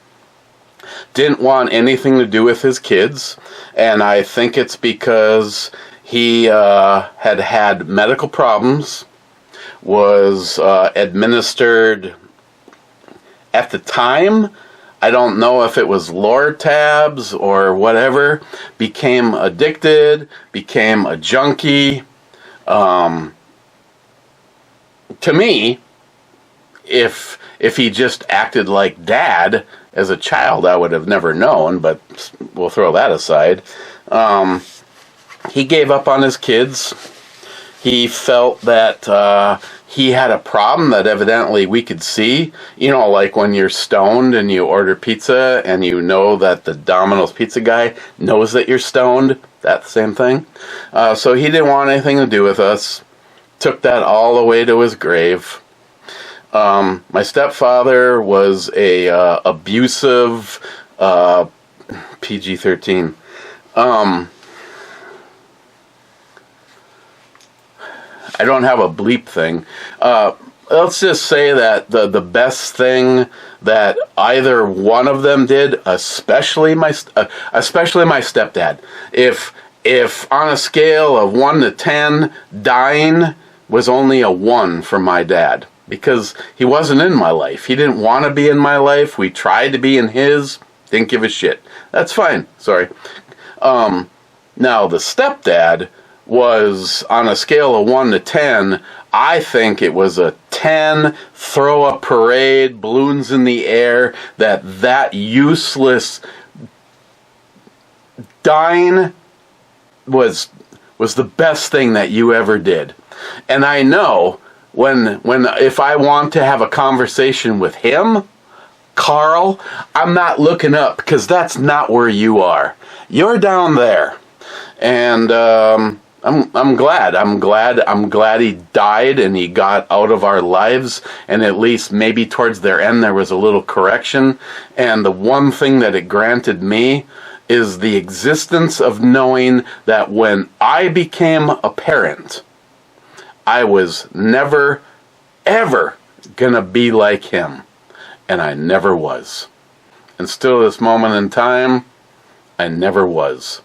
didn't want anything to do with his kids, and I think it's because he had medical problems, was administered at the time, I don't know if it was Lortabs or whatever, became addicted, became a junkie. To me, if he just acted like Dad as a child, I would have never known, but we'll throw that aside. He gave up on his kids. He felt that he had a problem that evidently we could see. You know, like when you're stoned and you order pizza and you know that the Domino's pizza guy knows that you're stoned. That same thing. So he didn't want anything to do with us. Took that all the way to his grave. My stepfather was a abusive PG-13. I don't have a bleep thing. Let's just say that the best thing that either one of them did, especially my stepdad, if on a scale of 1 to 10, dying was only a 1 for my dad. Because he wasn't in my life. He didn't want to be in my life. We tried to be in his. Didn't give a shit. That's fine. Sorry. Now, the stepdad was, on a scale of 1 to 10, I think it was a 10, throw a parade, balloons in the air, that useless dying was the best thing that you ever did. And I know... if I want to have a conversation with him, Carl, I'm not looking up because that's not where you are. You're down there, and I'm glad he died and he got out of our lives. And at least maybe towards their end there was a little correction. And the one thing that it granted me is the existence of knowing that when I became a parent, I was never, ever gonna be like him. And I never was. And still this moment in time, I never was.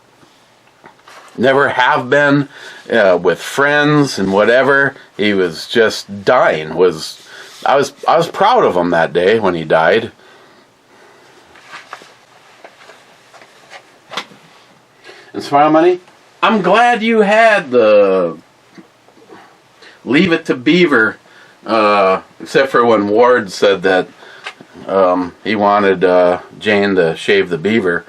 Never have been, with friends and whatever. He was just dying. I was proud of him that day when he died. And Smile Money, I'm glad you had the Leave It to Beaver, except for when Ward said that he wanted Jane to shave the beaver.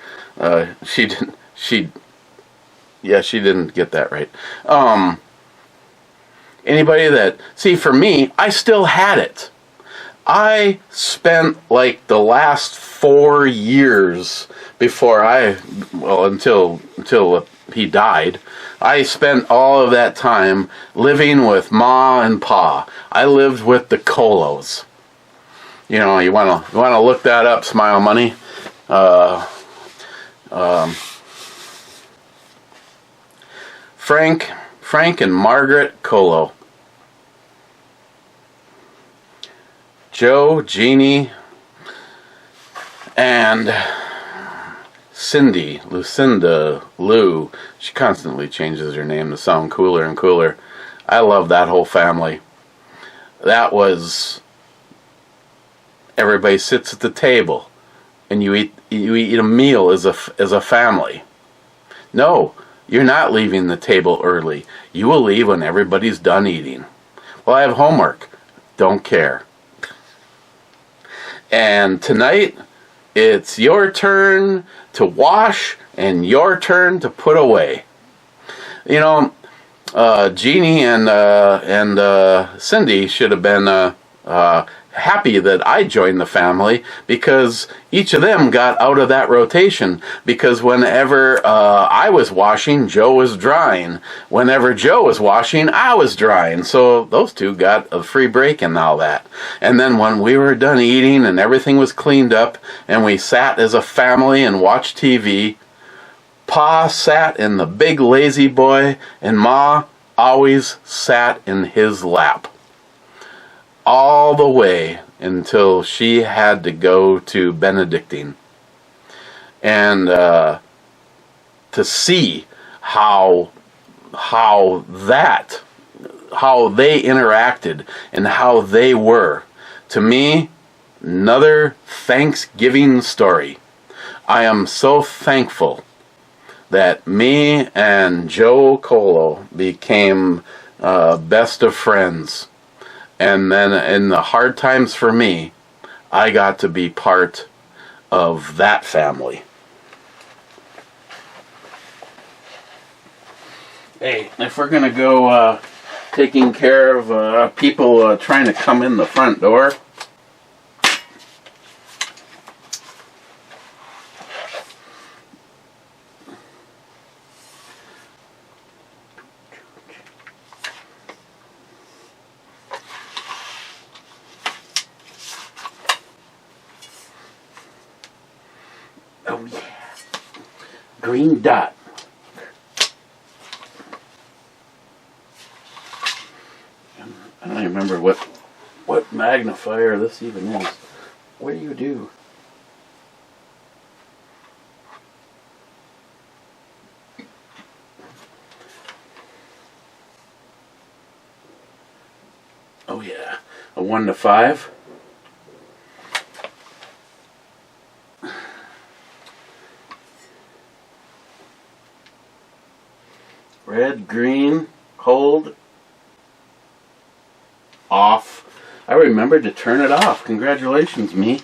Yeah, she didn't get that right. Anybody that... See, for me, I still had it. I spent like the last 4 years before until he died, I spent all of that time living with Ma and Pa. I lived with the Colos. You know, you want to look that up, Smile Money. Frank and Margaret Colo. Joe, Jeannie, and Cindy, Lucinda, Lou. She constantly changes her name to sound cooler and cooler. I love that whole family. That was... Everybody sits at the table, and you eat a meal as a family. No, you're not leaving the table early. You will leave when everybody's done eating. Well, I have homework. Don't care. And tonight, it's your turn to wash and your turn to put away. You know, Jeannie and Cindy should have been happy that I joined the family, because each of them got out of that rotation, because whenever I was washing, Joe was drying. Whenever Joe was washing, I was drying. So those two got a free break and all that. And then when we were done eating and everything was cleaned up and we sat as a family and watched TV, Pa sat in the big lazy boy and Ma always sat in his lap. All the way until she had to go to Benedictine. And to see how they interacted and how they were, to me, another Thanksgiving story. I am so thankful that me and Joe Colo became best of friends. And then in the hard times for me, I got to be part of that family. Hey, if we're going to go taking care of people trying to come in the front door, oh yeah, green dot. I don't even remember what magnifier this even is. What do you do? Oh yeah, a 1 to 5. Red, green, hold, off. I remembered to turn it off. Congratulations, me.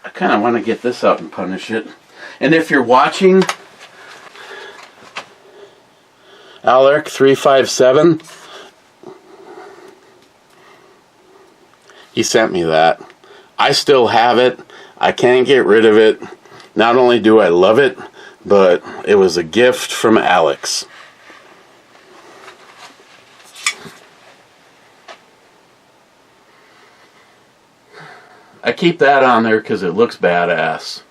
I kind of want to get this out and punish it. And if you're watching, Alec 357, he sent me that. I still have it. I can't get rid of it. Not only do I love it, but it was a gift from Alex. I keep that on there because it looks badass.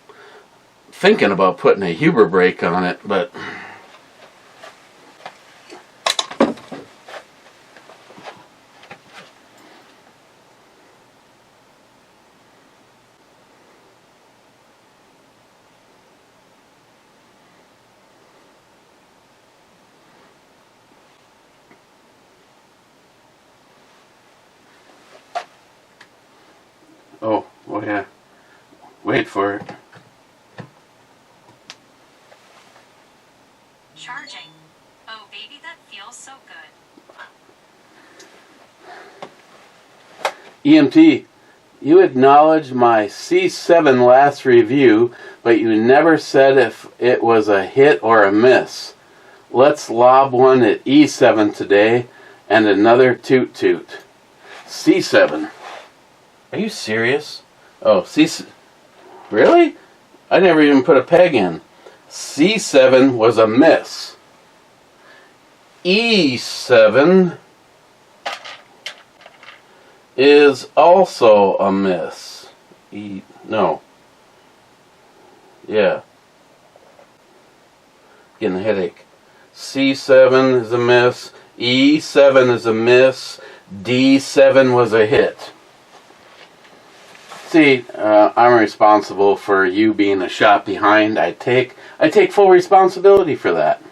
Thinking about putting a Huber brake on it, but oh yeah. Wait for it. Charging. Oh, baby, that feels so good. EMT, You acknowledged my C7 last review, but you never said if it was a hit or a miss. Let's lob one at E7 today and another toot toot. C7. Are you serious? Oh, C7. Really? I never even put a peg in. C7 was a miss. E7 is also a miss. No. Yeah. Getting a headache. C7 is a miss. E7 is a miss. D7 was a hit. See, I'm responsible for you being a shot behind. I take full responsibility for that.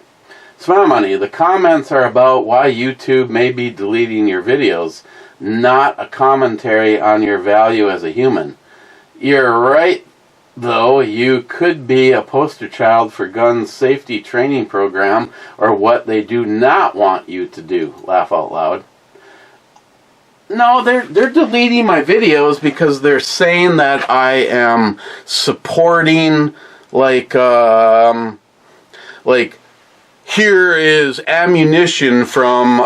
Smile Money, the comments are about why YouTube may be deleting your videos, not a commentary on your value as a human. You're right, though. You could be a poster child for gun safety training program, or what they do not want you to do. Laugh out loud. No, they're deleting my videos because they're saying that I am supporting like here is ammunition from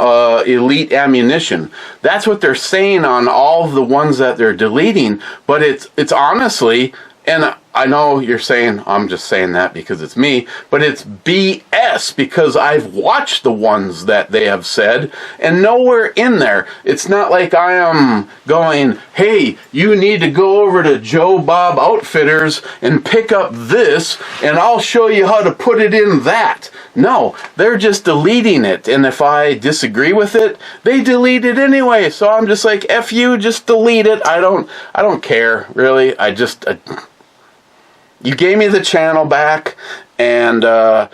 Elite Ammunition. That's what they're saying on all of the ones that they're deleting, but it's honestly, and I know you're saying I'm just saying that because it's me, but it's BS because I've watched the ones that they have said, and nowhere in there, it's not like I am going, hey, you need to go over to Joe Bob Outfitters and pick up this, and I'll show you how to put it in that. No, they're just deleting it, and if I disagree with it, they delete it anyway, so I'm just like, F you, just delete it. I don't care, really. You gave me the channel back, and I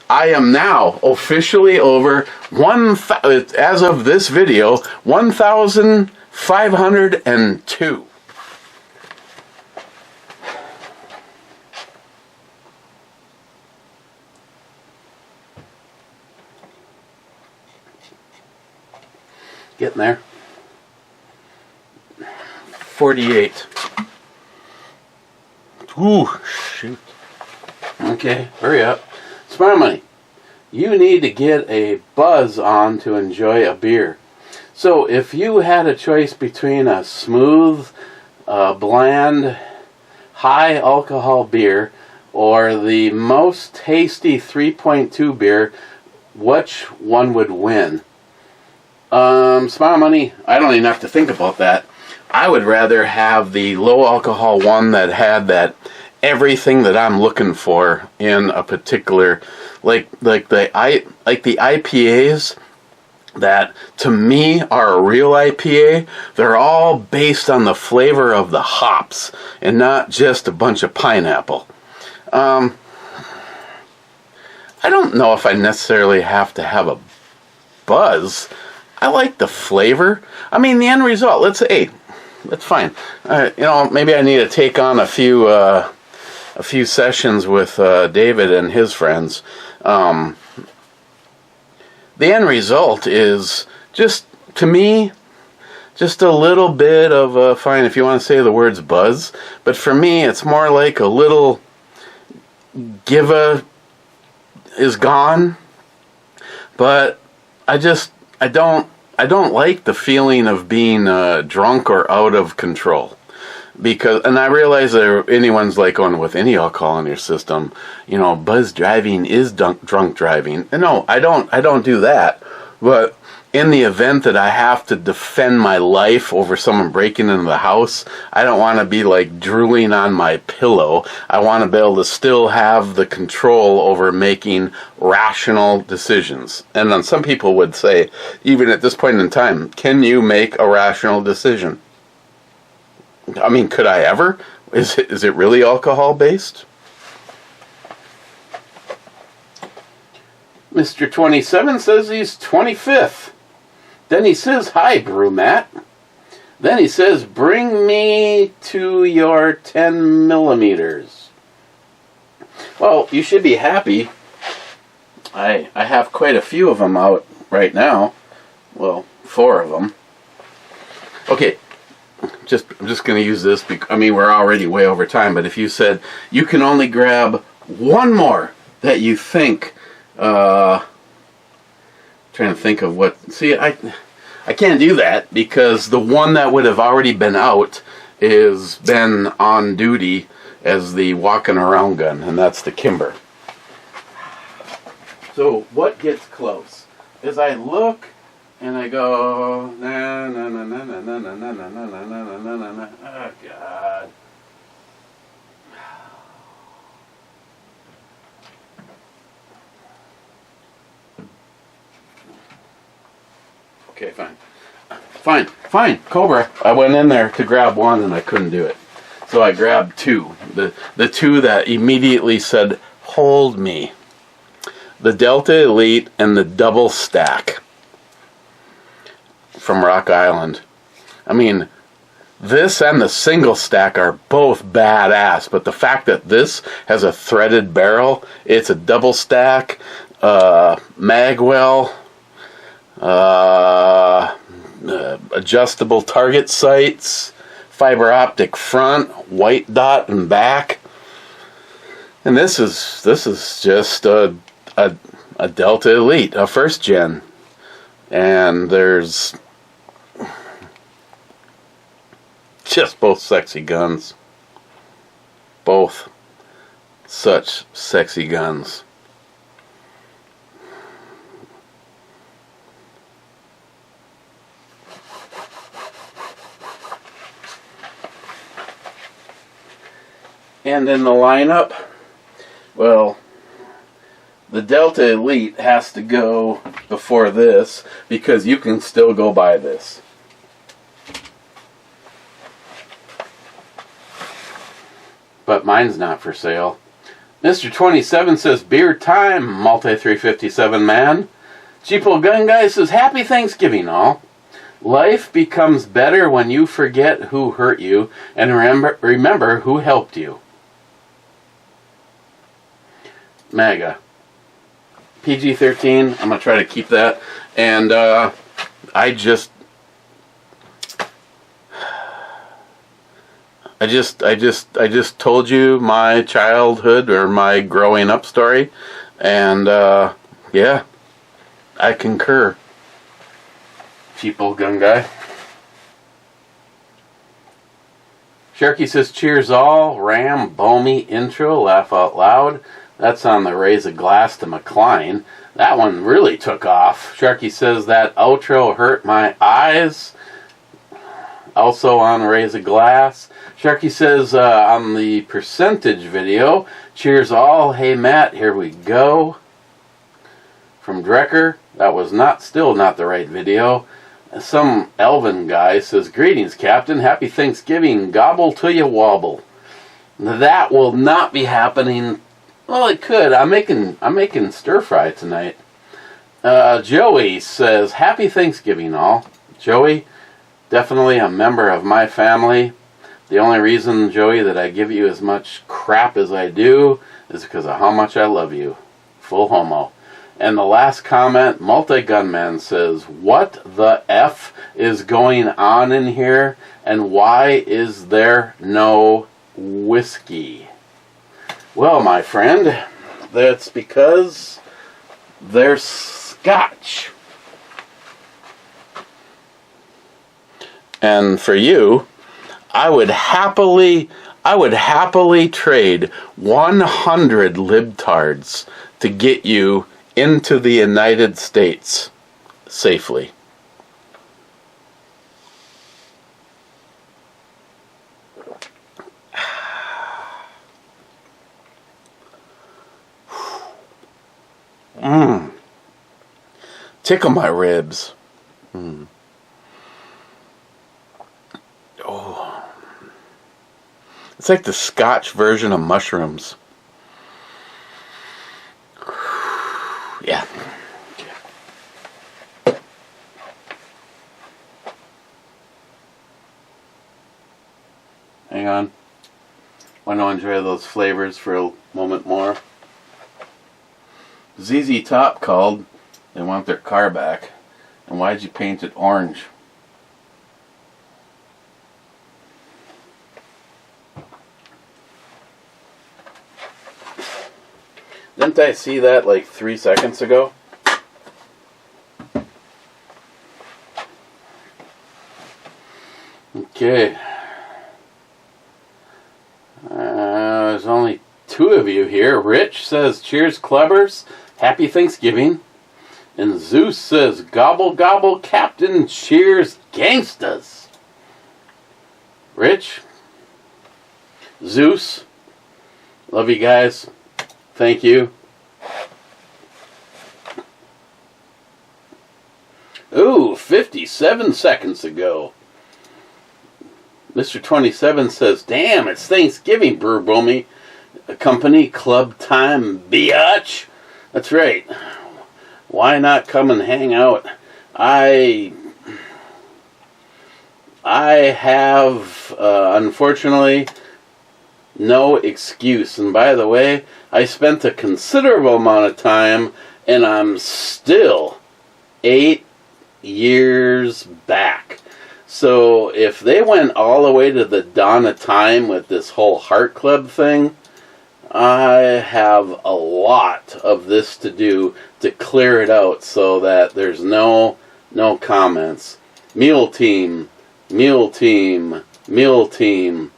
am now officially over as of this video, 1,502. Getting there. 48. Ooh, shoot. Okay, hurry up. Smile Money, you need to get a buzz on to enjoy a beer. So if you had a choice between a smooth, bland, high alcohol beer or the most tasty 3.2 beer, which one would win? Smile Money, I don't even have to think about that. I would rather have the low alcohol one that had that everything that I'm looking for in a particular, like the IPAs that to me are a real IPA. They're all based on the flavor of the hops and not just a bunch of pineapple. I don't know if I necessarily have to have a buzz. I like the flavor. I mean, the end result. Let's say, that's fine. Maybe I need to take on a few sessions with David and his friends. The end result is just, to me, just a little bit of fine. If you want to say the words buzz, but for me, it's more like a little is gone. But I don't like the feeling of being drunk or out of control, and I realize that anyone's like going with any alcohol in your system, buzz driving is drunk driving. And no, I don't do that. But in the event that I have to defend my life over someone breaking into the house, I don't want to be like drooling on my pillow. I want to be able to still have the control over making rational decisions. And then some people would say, even at this point in time, can you make a rational decision? I mean, could I ever? Is it really alcohol based? Mr. 27 says he's 25th. Then he says, hi, Brew Matt. Then he says, bring me to your 10 millimeters. Well, you should be happy. I have quite a few of them out right now. Well, 4 of them. Okay, I'm just going to use this because, I mean, we're already way over time, but if you said you can only grab one more that you think, trying to think of what, see, I can't do that because the one that would have already been out is been on duty as the walking around gun, and that's the Kimber. So what gets close is I look and I go, na na na na na na na na na na na na na na na. Oh God. Okay, fine, Cobra. I went in there to grab one and I couldn't do it. So I grabbed two. The two that immediately said, hold me. The Delta Elite and the Double Stack from Rock Island. I mean, this and the Single Stack are both badass, but the fact that this has a threaded barrel, it's a double stack, magwell, adjustable target sights, fiber optic front, white dot and back, and this is just a Delta Elite, a first gen, and there's just both sexy guns, both such sexy guns. And in the lineup, well, the Delta Elite has to go before this because you can still go buy this. But mine's not for sale. Mr. 27 says, beer time, Multi 357 man. Cheapo Gun Guy says, happy Thanksgiving all. Life becomes better when you forget who hurt you and remember who helped you. MAGA. PG-13, I'm going to try to keep that. And I just told you my childhood or my growing up story. And yeah, I concur. Cheap old gun guy. Sharky says, cheers all. Ram, Bomey, intro, laugh out loud. That's on the Raise a Glass to McLean. That one really took off. Sharky says that outro hurt my eyes. Also on Raise a Glass. Sharky says on the percentage video, cheers all. Hey Matt, here we go. From Drecker, that was still not the right video. Some Elvin guy says, greetings Captain, happy Thanksgiving, gobble till you wobble. That will not be happening. Well, it could. I'm making stir fry tonight. Joey says, happy Thanksgiving all. Joey, definitely a member of my family. The only reason, Joey, that I give you as much crap as I do is because of how much I love you. Full homo. And the last comment, Multi-Gunman says, what the F is going on in here, and why is there no whiskey? Well, my friend, that's because there's scotch. And for you, I would happily trade 100 libtards to get you into the United States safely. Tickle my ribs. Oh. It's like the Scotch version of mushrooms. Yeah. Hang on. Want to enjoy those flavors for a moment more. ZZ Top called. They want their car back. And why'd you paint it orange? Didn't I see that like 3 seconds ago? Okay. There's only 2 of you here. Rich says, cheers, clubbers. Happy Thanksgiving. And Zeus says, gobble, gobble, Captain. Cheers, gangstas. Rich. Zeus. Love you guys. Thank you. Ooh, 57 seconds ago. Mr. 27 says, damn, it's Thanksgiving, Brew Boomy Company, club time, biatch. That's right. Why not come and hang out? I have, unfortunately, no excuse. And by the way, I spent a considerable amount of time, and I'm still 8 years back. So if they went all the way to the dawn of time with this whole Heart Club thing, I have a lot of this to do to clear it out so that there's no comments. Mule team, mule team, mule team,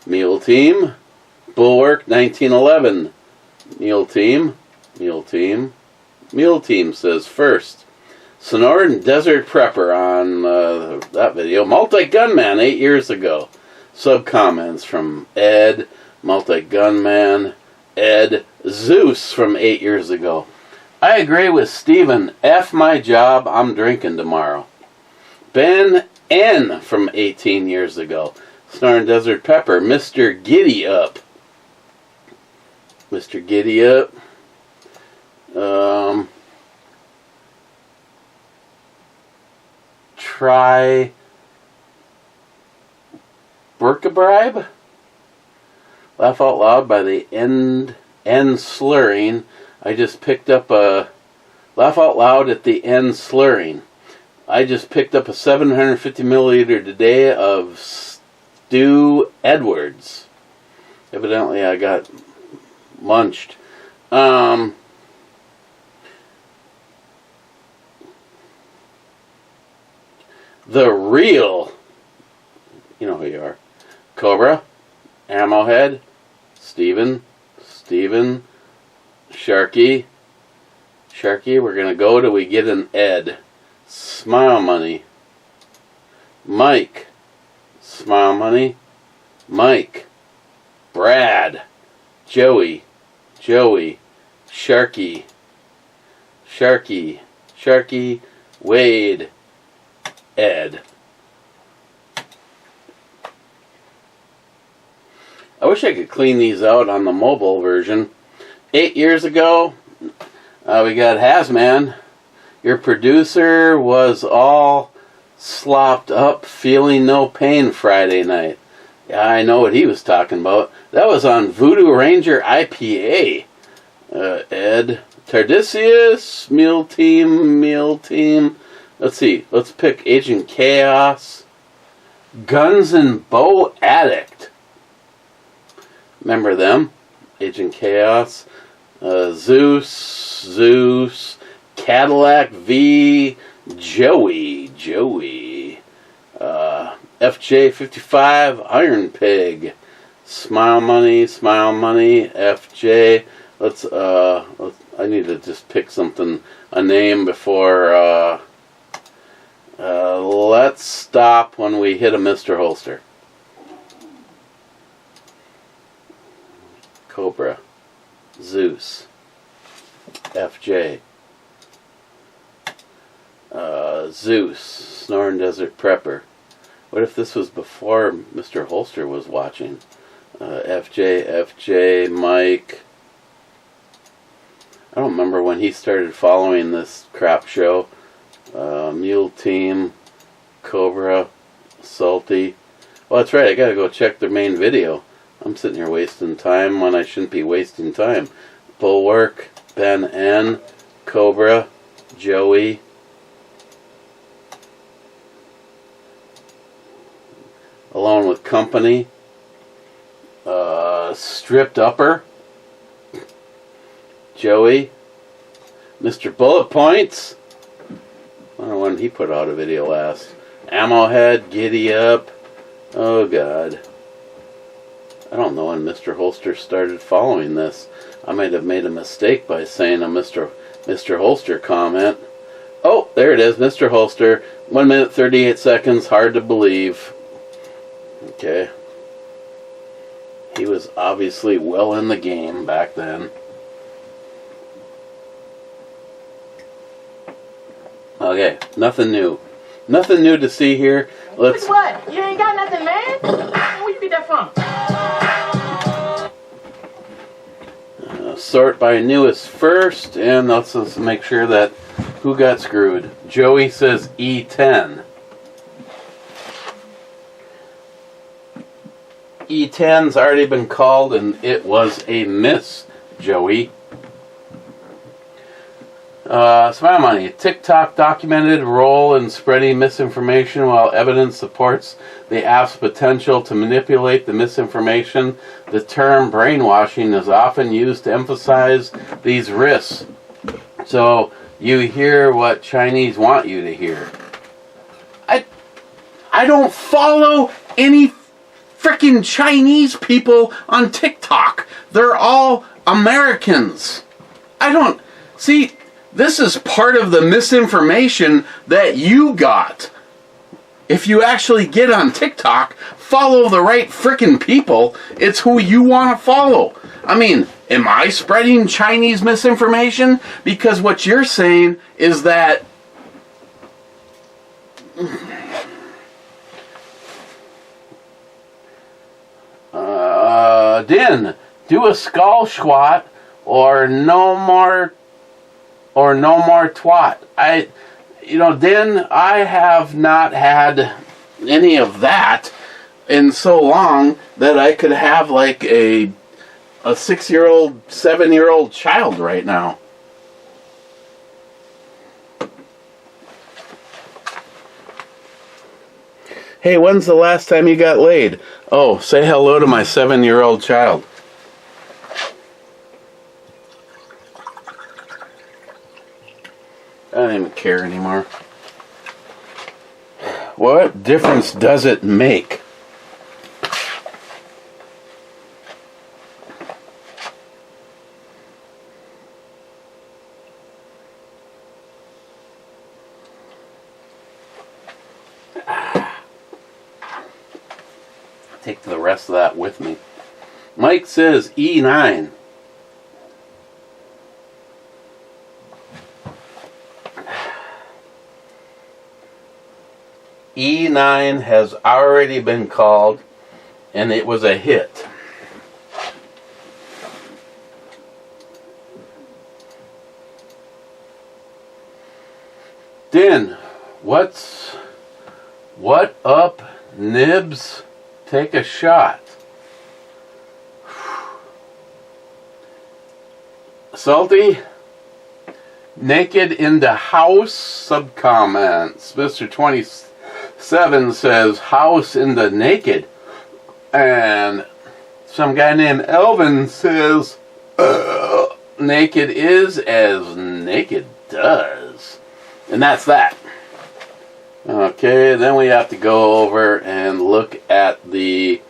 mule team, Bulwark 1911, mule team, mule team, mule team says first. Sonoran Desert Prepper on that video. Multi-Gunman 8 years ago. Sub-comments from Ed, Multi-Gunman, Ed, Zeus from 8 years ago. I agree with Steven. F my job, I'm drinking tomorrow. Ben N from 18 years ago. Sonoran Desert Pepper. Mr. Giddy Up. Mr. Giddy Up. Try Burkabribe? Laugh out loud by the end slurring. I just picked up a laugh out loud at the end slurring. I just picked up a 750 milliliter today of Stu Edwards. Evidently I got lunched. The real, you know who you are, Cobra, Ammohead, Steven, Sharky, we're going to go till we get an Ed, Smile Money, Mike, Smile Money, Mike, Brad, Joey, Sharky, Wade, Ed. I wish I could clean these out on the mobile version. 8 years ago, we got Hazman. Your producer was all slopped up, feeling no pain Friday night. Yeah, I know what he was talking about. That was on Voodoo Ranger IPA. Ed. Tardisius, Meal Team. Let's see. Let's pick Agent Chaos. Guns and Bow Addict. Remember them? Agent Chaos. Zeus. Cadillac V. Joey. FJ55. Iron Pig. Smile Money. FJ. I need to just pick a name before, let's stop when we hit a Mr. Holster. Cobra. Zeus. FJ. Zeus. Snoring Desert Prepper. What if this was before Mr. Holster was watching? FJ, Mike. I don't remember when he started following this crap show. Mule Team, Cobra, Salty. Well, that's right, I gotta go check their main video. I'm sitting here wasting time when I shouldn't be wasting time. Bulwark, Ben N, Cobra, Joey. Alone with Company. Stripped Upper. Joey. Mr. Bullet Points. I don't know when he put out a video last. Ammo Head, Giddy Up. Oh, God. I don't know when Mr. Holster started following this. I might have made a mistake by saying a Mr. Holster comment. Oh, there it is, Mr. Holster. 1 minute, 38 seconds. Hard to believe. Okay. He was obviously well in the game back then. Okay, nothing new. Nothing new to see here. Let's. What? You ain't got nothing, man? Where you get that from? Sort by newest first, and let's just make sure that who got screwed. Joey says E10. E10's already been called, and it was a miss, Joey. Smile Money. TikTok documented role in spreading misinformation while evidence supports the app's potential to manipulate the misinformation. The term brainwashing is often used to emphasize these risks. So you hear what Chinese want you to hear. I don't follow any freaking Chinese people on TikTok. They're all Americans. I don't... See... This is part of the misinformation that you got. If you actually get on TikTok, follow the right frickin' people. It's who you want to follow. I mean, am I spreading Chinese misinformation? Because what you're saying is that... Din, do a skull squat or no more twat. Din, I have not had any of that in so long that I could have like a 6-year-old, 7-year-old child right now. Hey, when's the last time you got laid? Oh, say hello to my 7-year-old child. I don't even care anymore. What difference does it make? Take the rest of that with me. Mike says E9. E9 has already been called, and it was a hit. Din, what up, Nibs? Take a shot. Salty? Naked in the house? Subcomments. Mr. 27 says house in the naked. And some guy named Elvin says naked is as naked does. And that's that. Okay, then we have to go over and look at the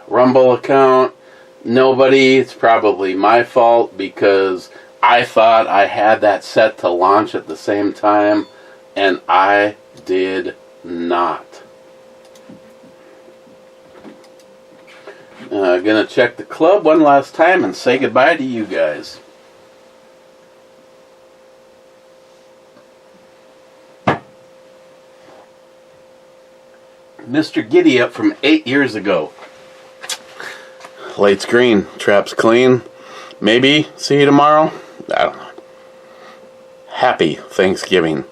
Rumble account. Nobody, it's probably my fault because I thought I had that set to launch at the same time, and I did not. Gonna check the club one last time and say goodbye to you guys. Mr. Giddy Up from 8 years ago. Lights green, traps clean. Maybe see you tomorrow. I don't know. Happy Thanksgiving.